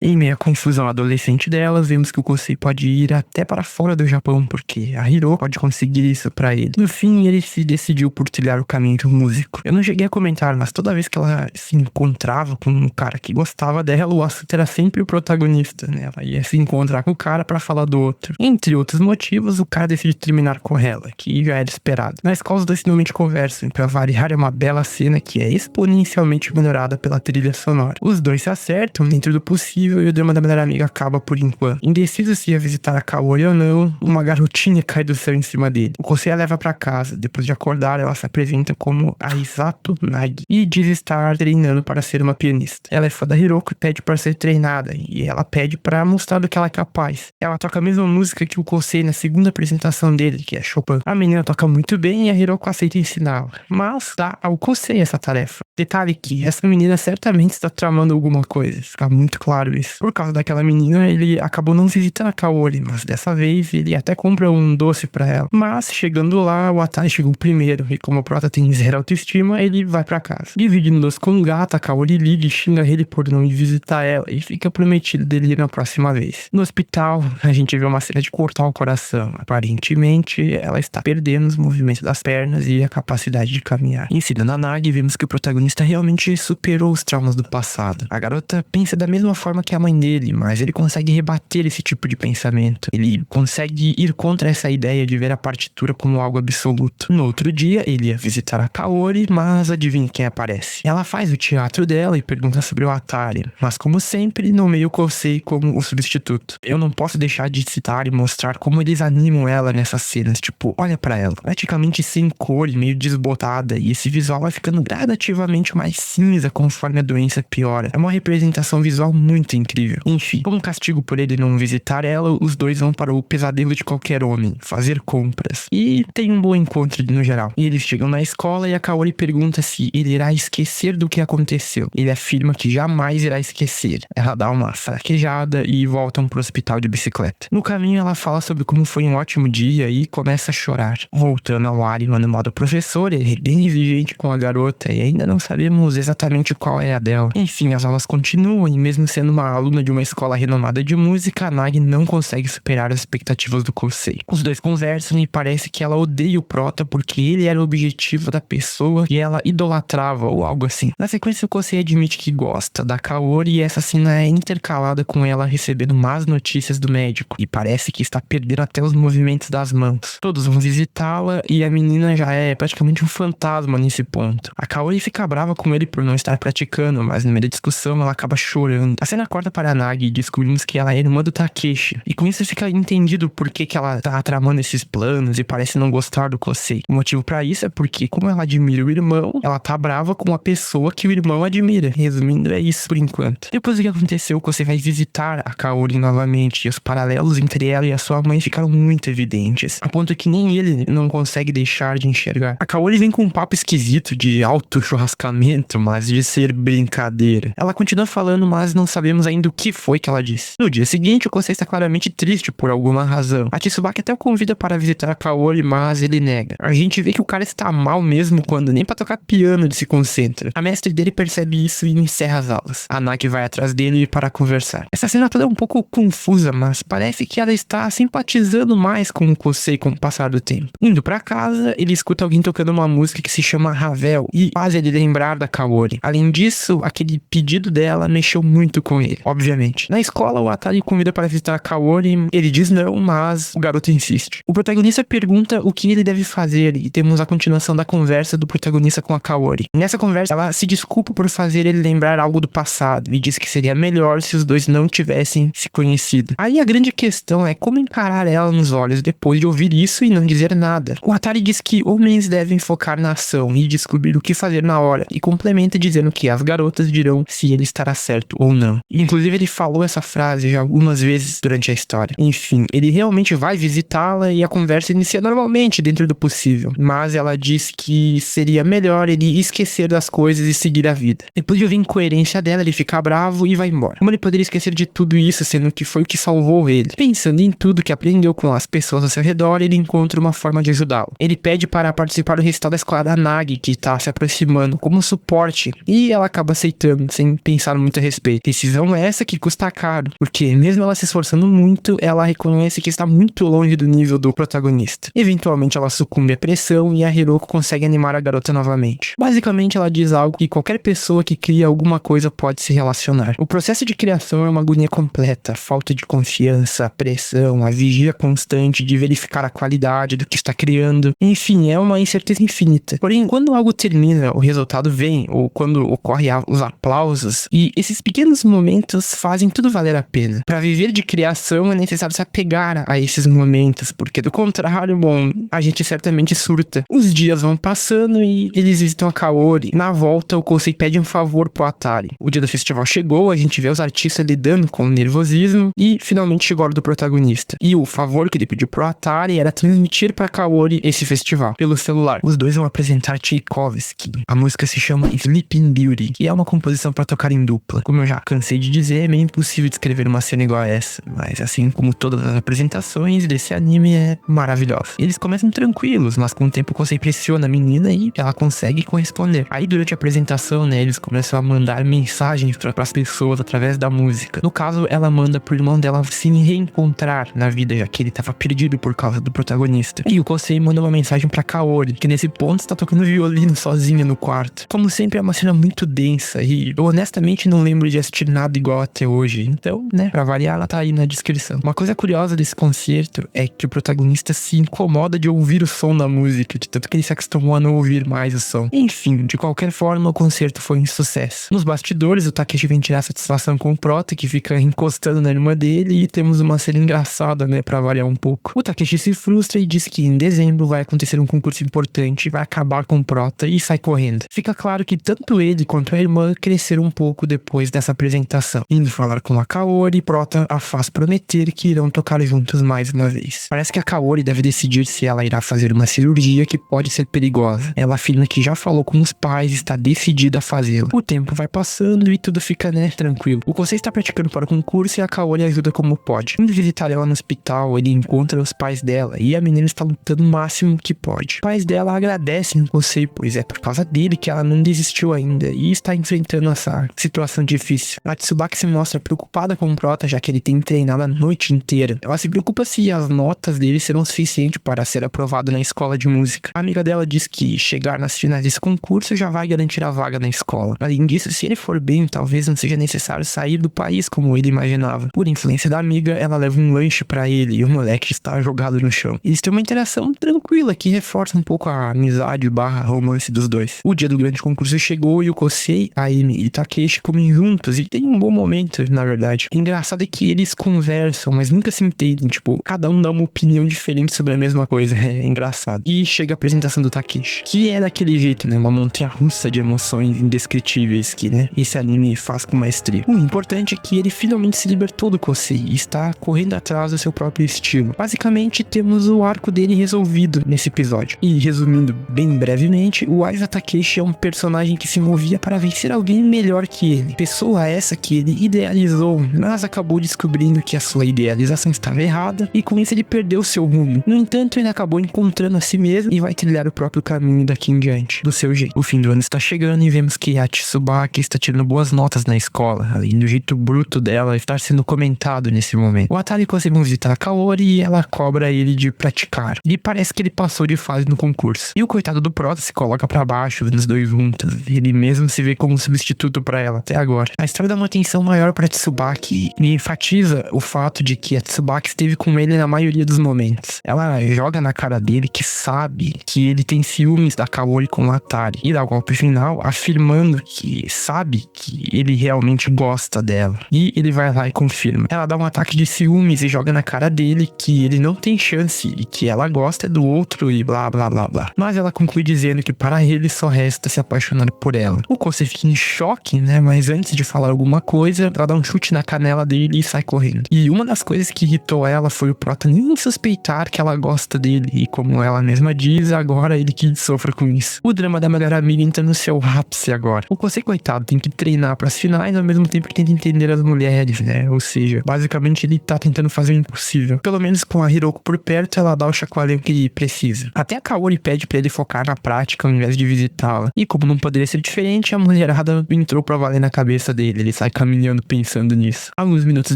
Em meio à confusão adolescente delas, vemos que o Kosei pode ir até para fora do Japão, porque a Hiroko pode conseguir isso pra ele. No fim, ele se decidiu por trilhar o caminho do músico. Eu não cheguei a comentar, mas toda vez que ela se encontrava com um cara que gostava dela, o assunto era sempre o protagonista, né? Ela ia se encontrar com o cara pra falar do outro. Entre outros motivos, o cara decide terminar com ela, que já era esperado. Na escola, os dois finalmente conversam, e pra variar é uma bela cena que é exponencialmente melhorada pela trilha sonora. Os dois se acertam dentro do possível e o drama da melhor amiga acaba por enquanto. Indeciso se ia visitar a Kaori ou não, uma garotinha cai do céu em cima dele. O Kosei a leva pra casa. Depois de acordar, ela se apresenta como a Hisato Nagi e diz estar treinando para ser uma pianista. Ela é fã da Hiroko e pede para ser treinada, e ela pede para mostrar do que ela é capaz. Ela toca a mesma música que o Kosei na segunda apresentação dele, que é Chopin. A menina toca muito bem e a Hiroko aceita ensiná-la, mas dá ao Kosei essa tarefa. Detalhe que essa menina certamente está tramando alguma coisa, fica muito claro isso. Por causa daquela menina, ele acabou não visitando a Kaori, mas dessa vez ele até compra um doce pra ela. Mas chegando lá, o Atai chegou primeiro, e como o prota tem zero autoestima, ele vai pra casa. Dividindo o doce com o gato, a Kaori liga e xinga ele por não ir visitar ela, e fica prometido dele ir na próxima vez. No hospital, a gente vê uma cena de cortar o coração. Aparentemente, ela está perdendo os movimentos das pernas e a capacidade de caminhar. Ensinando a Nagi, vemos que o protagonista realmente superou os traumas do passado. A garota pensa da mesma forma que a mãe dele, mas ele consegue rebater esse tipo de pensamento. Ele consegue ir contra essa ideia de ver a partitura como algo absoluto. No outro dia, ele ia visitar a Kaori, mas adivinha quem aparece? Ela faz o teatro dela e pergunta sobre o Atari, mas como sempre, nomeia o Kosei como o substituto. Eu não posso deixar de citar e mostrar como eles animam ela nessas cenas, tipo, olha pra ela, praticamente sem cor e meio desbotada, e esse visual vai ficando gradativamente progressivamente mais cinza conforme a doença piora. É uma representação visual muito incrível. Enfim, como castigo por ele não visitar ela, os dois vão para o pesadelo de qualquer homem, fazer compras. E tem um bom encontro no geral. E eles chegam na escola e a Kaori pergunta se ele irá esquecer do que aconteceu. Ele afirma que jamais irá esquecer. Ela dá uma fraquejada e voltam pro hospital de bicicleta. No caminho ela fala sobre como foi um ótimo dia e começa a chorar. Voltando ao Arima no modo professor, ele é bem exigente com a garota e ainda não sabemos exatamente qual é a dela. Enfim, as aulas continuam e mesmo sendo uma aluna de uma escola renomada de música, a Nagi não consegue superar as expectativas do Kosei. Os dois conversam e parece que ela odeia o Prota porque ele era o objetivo da pessoa que ela idolatrava ou algo assim. Na sequência, o Kosei admite que gosta da Kaori e essa cena é intercalada com ela recebendo más notícias do médico e parece que está perdendo até os movimentos das mãos. Todos vão visitá-la e a menina já é praticamente um fantasma nesse ponto. A Kaori fica brava com ele por não estar praticando, mas no meio da discussão ela acaba chorando. A cena corta para a Nagi e descobrimos que ela é irmã do Takeshi. E com isso fica entendido por que ela tá tramando esses planos e parece não gostar do Kosei. O motivo pra isso é porque, como ela admira o irmão, ela tá brava com a pessoa que o irmão admira. Resumindo, é isso por enquanto. Depois do que aconteceu, o Kosei vai visitar a Kaori novamente e os paralelos entre ela e a sua mãe ficaram muito evidentes, a ponto que nem ele não consegue deixar de enxergar. A Kaori vem com um papo esquisito de auto-churrascamento, mas de ser brincadeira. Ela continua falando, mas não sabemos ainda o que foi que ela disse. No dia seguinte, o Kosei está claramente triste por alguma razão. A Tsubaki até o convida para visitar a Kaori, mas ele nega. A gente vê que o cara está mal mesmo quando nem pra tocar piano ele se concentra. A mestre dele percebe isso e encerra as aulas. A Nagi vai atrás dele para conversar. Essa cena toda é um pouco confusa, mas parece que ela está simpatizando mais com o Kosei com o passar do tempo. Indo pra casa, ele escuta alguém tocando uma música que se chama Ravel e faz ele lembrar da Kaori. Além disso, aquele pedido dela mexeu muito com ele, obviamente. Na escola, o Atari convida para visitar a Kaori, ele diz não, mas o garoto insiste. O protagonista pergunta o que ele deve fazer e temos a continuação da conversa do protagonista com a Kaori. Nessa conversa, ela se desculpa por fazer ele lembrar algo do passado e diz que seria melhor se os dois não tivessem se conhecido. Aí a grande questão é como encarar ela nos olhos depois de ouvir isso e não dizer nada. O Atari diz que homens devem focar na ação e descobrir o que fazer na hora, e complementa dizendo que as garotas dirão se ele estará certo ou não. E, inclusive ele falou essa frase já algumas vezes durante a história. Enfim, ele realmente vai visitá-la e a conversa inicia normalmente dentro do possível, mas ela diz que seria melhor ele esquecer das coisas e seguir a vida. Depois de ouvir a incoerência dela, ele fica bravo e vai embora. Como ele poderia esquecer de tudo isso, sendo que foi o que salvou ele? Pensando em tudo que aprendeu com as pessoas ao seu redor, ele encontra uma forma de ajudá-lo. Ele pede para participar do recital da escola da Nagi, que tá se aproximando, como suporte, e ela acaba aceitando, sem pensar muito a respeito. Decisão essa que custa caro, porque mesmo ela se esforçando muito, ela reconhece que está muito longe do nível do protagonista. Eventualmente ela sucumbe à pressão e a Hiroko consegue animar a garota novamente. Basicamente ela diz algo que qualquer pessoa que cria alguma coisa pode se relacionar. O processo de criação é uma agonia completa, falta de confiança, pressão, a vigia constante de verificar a qualidade do que está criando. Enfim, é uma incerteza infinita. Porém, quando algo termina, o resultado vem, ou quando ocorre os aplausos, e esses pequenos momentos fazem tudo valer a pena. Para viver de criação é necessário se apegar a esses momentos, porque do contrário, bom, a gente certamente surta. Os dias vão passando e eles visitam a Kaori. Na volta, o Kosei pede um favor pro Atari. O dia do festival chegou, a gente vê os artistas lidando com o nervosismo e finalmente chegou a hora do protagonista. E o favor que ele pediu pro Atari era transmitir pra Kaori esse festival pelo celular. Os dois vão apresentar Tchaikovsky. A música se chama Sleeping Beauty, que é uma composição para tocar em dupla. Como eu já cansei de dizer, é meio impossível descrever uma cena igual a essa, mas assim como todas as apresentações desse anime é maravilhosa. Eles começam tranquilos, mas com o tempo o Kosei pressiona a menina e ela consegue corresponder. Aí durante a apresentação, né, eles começam a mandar mensagens para as pessoas através da música. No caso, ela manda pro irmão dela se reencontrar na vida, já que ele tava perdido por causa do protagonista. E o Kosei manda uma mensagem pra Kaori, que nesse ponto está tocando violino sozinha no quarto. Como sempre, é uma cena muito densa e eu honestamente não lembro de assistir nada igual até hoje. Então, né, pra variar, ela tá aí na descrição. Uma coisa curiosa desse concerto é que o protagonista se incomoda de ouvir o som da música, de tanto que ele se acostumou a não ouvir mais o som. Enfim, de qualquer forma, o concerto foi um sucesso. Nos bastidores, o Takeshi vem tirar satisfação com o Prota, que fica encostando na irmã dele, e temos uma cena engraçada, né, pra variar um pouco. O Takeshi se frustra e diz que em dezembro vai acontecer um concurso importante, vai acabar com o Prota e sai correndo. fica claro que tanto ele quanto a irmã cresceram um pouco depois dessa apresentação. Indo falar com a Kaori, Prota a faz prometer que irão tocar juntos mais uma vez. Parece que a Kaori deve decidir se ela irá fazer uma cirurgia que pode ser perigosa. Ela afirma que já falou com os pais e está decidida a fazê-la. O tempo vai passando e tudo fica, tranquilo. O Kosei está praticando para o concurso e a Kaori ajuda como pode. Indo visitar ela no hospital, ele encontra os pais dela e a menina está lutando o máximo que pode. Os pais dela agradecem o Kosei, pois é por causa dele que ela não desistiu ainda e está enfrentando essa situação difícil. A Tsubaki se mostra preocupada com o Prota, já que ele tem treinado a noite inteira. Ela se preocupa se as notas dele serão suficientes para ser aprovado na escola de música. A amiga dela diz que chegar nas finais desse concurso já vai garantir a vaga na escola. Além disso, se ele for bem, talvez não seja necessário sair do país como ele imaginava. Por influência da amiga, ela leva um lanche pra ele e o moleque está jogado no chão. Eles têm uma interação tranquila que reforça um pouco a amizade / romance dos dois. O dia do grande concurso chegou e o Kosei, a Emi e Takeshi comem juntos e tem um bom momento, na verdade. O engraçado é que eles conversam, mas nunca se entendem, cada um dá uma opinião diferente sobre a mesma coisa, é engraçado. E chega a apresentação do Takeshi, que é daquele jeito, uma montanha-russa de emoções indescritíveis que, esse anime faz com maestria. O importante é que ele finalmente se libertou do Kosei e está correndo atrás do seu próprio estilo. Basicamente, temos o arco dele resolvido nesse episódio. E resumindo bem brevemente, o Aiza Takeshi é um personagem que se movia para vencer alguém melhor que ele. Pessoa essa que ele idealizou, mas acabou descobrindo que a sua idealização estava errada e com isso ele perdeu seu rumo. No entanto, ele acabou encontrando a si mesmo e vai trilhar o próprio caminho daqui em diante, do seu jeito. O fim do ano está chegando e vemos que a Tsubaki está tirando boas notas na escola, além do jeito bruto dela estar sendo comentado nesse momento. O Atari consegue visitar a Kaori e ela cobra ele de praticar. E parece que ele passou de fase no concurso. E o coitado do Prota se coloca pra baixo, vendo os dois juntos. Ele mesmo se vê como um substituto pra ela, até agora. A história dá uma atenção maior pra Tsubaki e enfatiza o fato de que a Tsubaki esteve com ele na maioria dos momentos. Ela joga na cara dele que sabe que ele tem ciúmes da Kaori com o Atari. E dá o golpe final afirmando que sabe que ele realmente gosta dela. E ele vai lá e confirma. Ela dá um ataque de ciúmes e joga na cara dele que ele não tem chance e que ela gosta do outro e blá blá blá blá. Mas ela conclui dizendo que para ele só resta se apaixonar por ela. O Kosei fica em choque, mas antes de falar alguma coisa, ela dá um chute na canela dele e sai correndo. E uma das coisas que irritou ela foi o Prota nem suspeitar que ela gosta dele. E como ela mesma diz, agora ele que sofre com isso. O drama da melhor amiga entra no seu ápice agora. O Kosei, coitado, tem que treinar pras finais ao mesmo tempo que tenta entender as mulheres, Ou seja, basicamente ele tá tentando fazer o impossível. Pelo menos com a Hiroko por perto, ela dá o chacoalhão que ele precisa. Até a Kaori pede pra ele focar na prática ao invés de visitá-la. E como não poderia ser diferente, a mulherada entrou pra valer na cabeça dele. Ele sai caminhando pensando nisso. Alguns minutos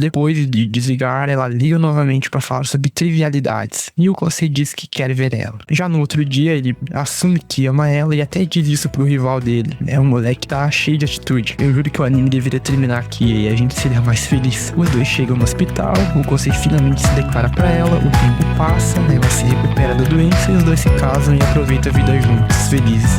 depois de desligar, ela liga novamente pra falar sobre trivialidades. E o Kosei diz que quer ver ela. Já no outro dia, ele assume que ama ela e até diz isso pro rival dele. O moleque tá cheio de atitude. Eu juro que o anime deveria terminar aqui e a gente seria mais feliz. Os dois chegam no hospital, o Kosei finalmente se declara pra ela, o tempo passa, ela se recupera da doença e os dois se casam e aproveitam a vida juntos, felizes.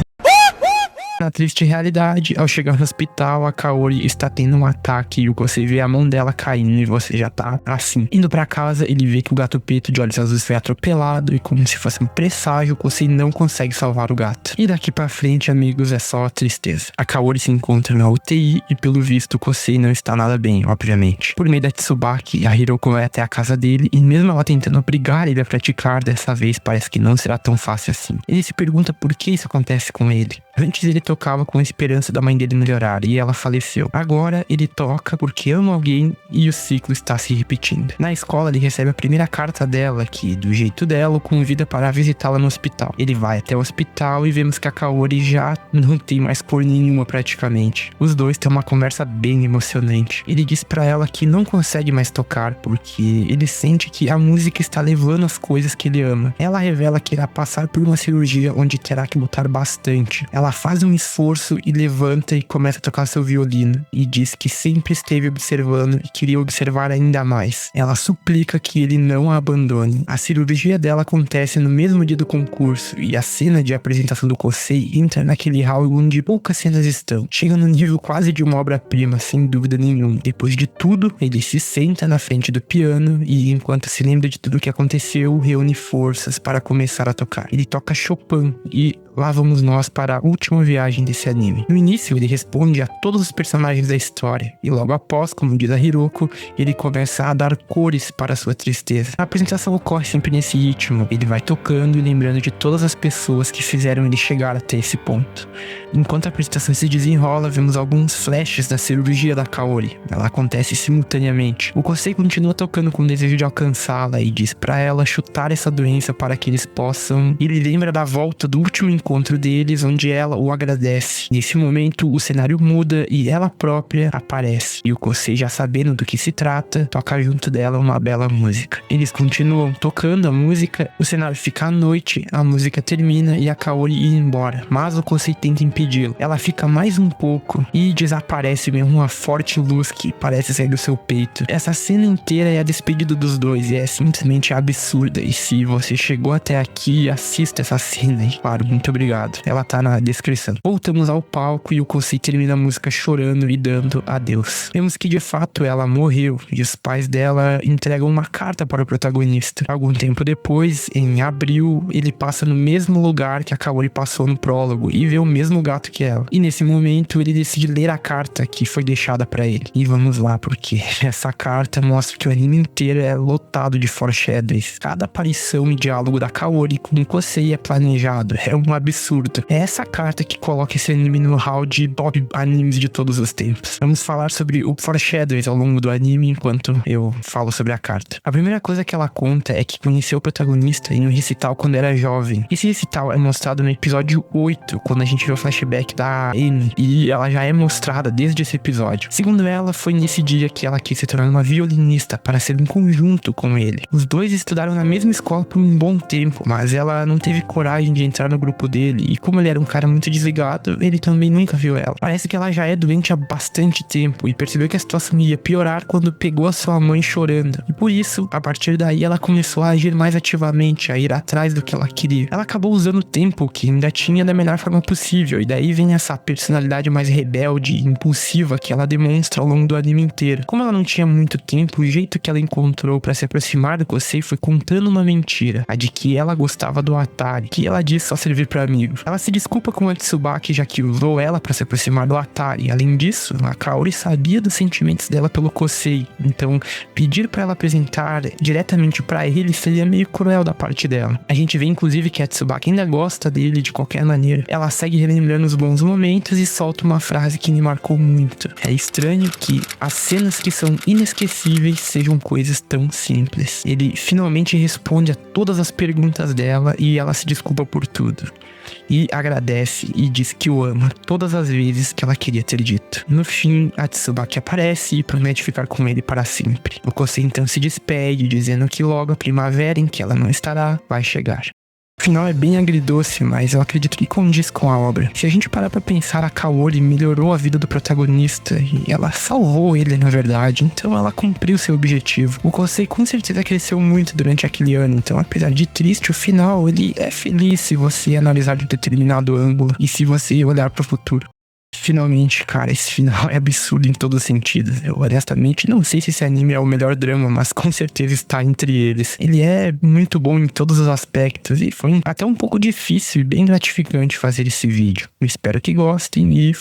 Na triste realidade, ao chegar no hospital, a Kaori está tendo um ataque e o Kosei vê a mão dela caindo e você já tá assim. Indo pra casa, ele vê que o gato preto de olhos azuis foi atropelado e como se fosse um presságio, o Kosei não consegue salvar o gato. E daqui pra frente, amigos, é só tristeza. A Kaori se encontra na UTI e pelo visto o Kosei não está nada bem, obviamente. Por meio da Tsubaki, a Hiroko vai até a casa dele e mesmo ela tentando obrigar ele a praticar, dessa vez parece que não será tão fácil assim. Ele se pergunta por que isso acontece com ele. Antes ele tocava com a esperança da mãe dele melhorar e ela faleceu. Agora ele toca porque ama alguém e o ciclo está se repetindo. Na escola ele recebe a primeira carta dela que, do jeito dela, o convida para visitá-la no hospital. Ele vai até o hospital e vemos que a Kaori já não tem mais cor nenhuma praticamente. Os dois têm uma conversa bem emocionante. Ele diz pra ela que não consegue mais tocar porque ele sente que a música está levando as coisas que ele ama. Ela revela que irá passar por uma cirurgia onde terá que lutar bastante. Ela faz um esforço e levanta e começa a tocar seu violino e diz que sempre esteve observando e queria observar ainda mais. Ela suplica que ele não a abandone. A cirurgia dela acontece no mesmo dia do concurso e a cena de apresentação do Kosei entra naquele hall onde poucas cenas estão. Chega no nível quase de uma obra-prima, sem dúvida nenhuma. Depois de tudo, ele se senta na frente do piano e, enquanto se lembra de tudo o que aconteceu, reúne forças para começar a tocar. Ele toca Chopin e lá vamos nós para a última viagem personagem desse anime. No início, ele responde a todos os personagens da história, e logo após, como diz a Hiroko, ele começa a dar cores para sua tristeza. A apresentação ocorre sempre nesse ritmo, ele vai tocando e lembrando de todas as pessoas que fizeram ele chegar até esse ponto. Enquanto a apresentação se desenrola, vemos alguns flashes da cirurgia da Kaori. Ela acontece simultaneamente. O Kosei continua tocando com o desejo de alcançá-la e diz pra ela chutar essa doença para que eles possam... Ele lembra da volta do último encontro deles, onde ela o agradece. Nesse momento, o cenário muda e ela própria aparece. E o Kosei, já sabendo do que se trata, toca junto dela uma bela música. Eles continuam tocando a música, o cenário fica à noite, a música termina e a Kaori ir embora. Mas o Kosei tenta impedi-lo. Ela fica mais um pouco e desaparece mesmo uma forte luz que parece sair do seu peito. Essa cena inteira é a despedida dos dois e é simplesmente absurda. E se você chegou até aqui, assista essa cena. E claro, muito obrigado. Ela tá na descrição. Voltamos ao palco e o Kosei termina a música chorando e dando adeus. Vemos que de fato ela morreu e os pais dela entregam uma carta para o protagonista. Algum tempo depois, em abril, ele passa no mesmo lugar que a Kaori passou no prólogo e vê o mesmo gato que ela. E nesse momento ele decide ler a carta que foi deixada pra ele. E vamos lá, porque essa carta mostra que o anime inteiro é lotado de foreshadows. Cada aparição e diálogo da Kaori com o Kosei é planejado. É um absurdo. É essa carta que coloca esse anime no hall de top animes de todos os tempos. Vamos falar sobre o foreshadows ao longo do anime enquanto eu falo sobre a carta. A primeira coisa que ela conta é que conheceu o protagonista em um recital quando era jovem. Esse recital é mostrado no episódio 8, quando a gente vê o flashback da Amy, e ela já é mostrada desde esse episódio. Segundo ela, foi nesse dia que ela quis se tornar uma violinista para ser em conjunto com ele. Os dois estudaram na mesma escola por um bom tempo, mas ela não teve coragem de entrar no grupo dele, e como ele era um cara muito desligado, ele também nunca viu ela. Parece que ela já é doente há bastante tempo e percebeu que a situação ia piorar quando pegou a sua mãe chorando. E por isso, a partir daí, ela começou a agir mais ativamente, a ir atrás do que ela queria. Ela acabou usando o tempo que ainda tinha da melhor forma possível, e daí vem essa personalidade mais rebelde e impulsiva que ela demonstra ao longo do anime inteiro. Como ela não tinha muito tempo, o jeito que ela encontrou pra se aproximar do Kosei foi contando uma mentira, a de que ela gostava do Atari, que ela disse só servir pra amigos. Ela se desculpa com a Tsubaki, já que usou ela pra se aproximar do Atari. Além disso, a Kaori sabia dos sentimentos dela pelo Kosei, então pedir pra ela apresentar diretamente pra ele seria meio cruel da parte dela. A gente vê inclusive que a Tsubaki ainda gosta dele de qualquer maneira. Ela segue relembrando os bons momentos e solta uma frase que me marcou muito. É estranho que as cenas que são inesquecíveis sejam coisas tão simples. Ele finalmente responde a todas as perguntas dela e ela se desculpa por tudo. E agradece e diz que o ama todas as vezes que ela queria ter dito. No fim, a Tsubaki aparece e promete ficar com ele para sempre. O Kosei então se despede, dizendo que logo a primavera em que ela não estará vai chegar. O final é bem agridoce, mas eu acredito que condiz com a obra. Se a gente parar pra pensar, a Kaori melhorou a vida do protagonista e ela salvou ele, na verdade, então ela cumpriu seu objetivo. O Kosei com certeza cresceu muito durante aquele ano, então apesar de triste, o final ele é feliz se você analisar de determinado ângulo e se você olhar pro futuro. Finalmente, cara, esse final é absurdo em todos os sentidos. Eu honestamente não sei se esse anime é o melhor drama, mas com certeza está entre eles. Ele é muito bom em todos os aspectos e foi até um pouco difícil e bem gratificante fazer esse vídeo. Eu espero que gostem e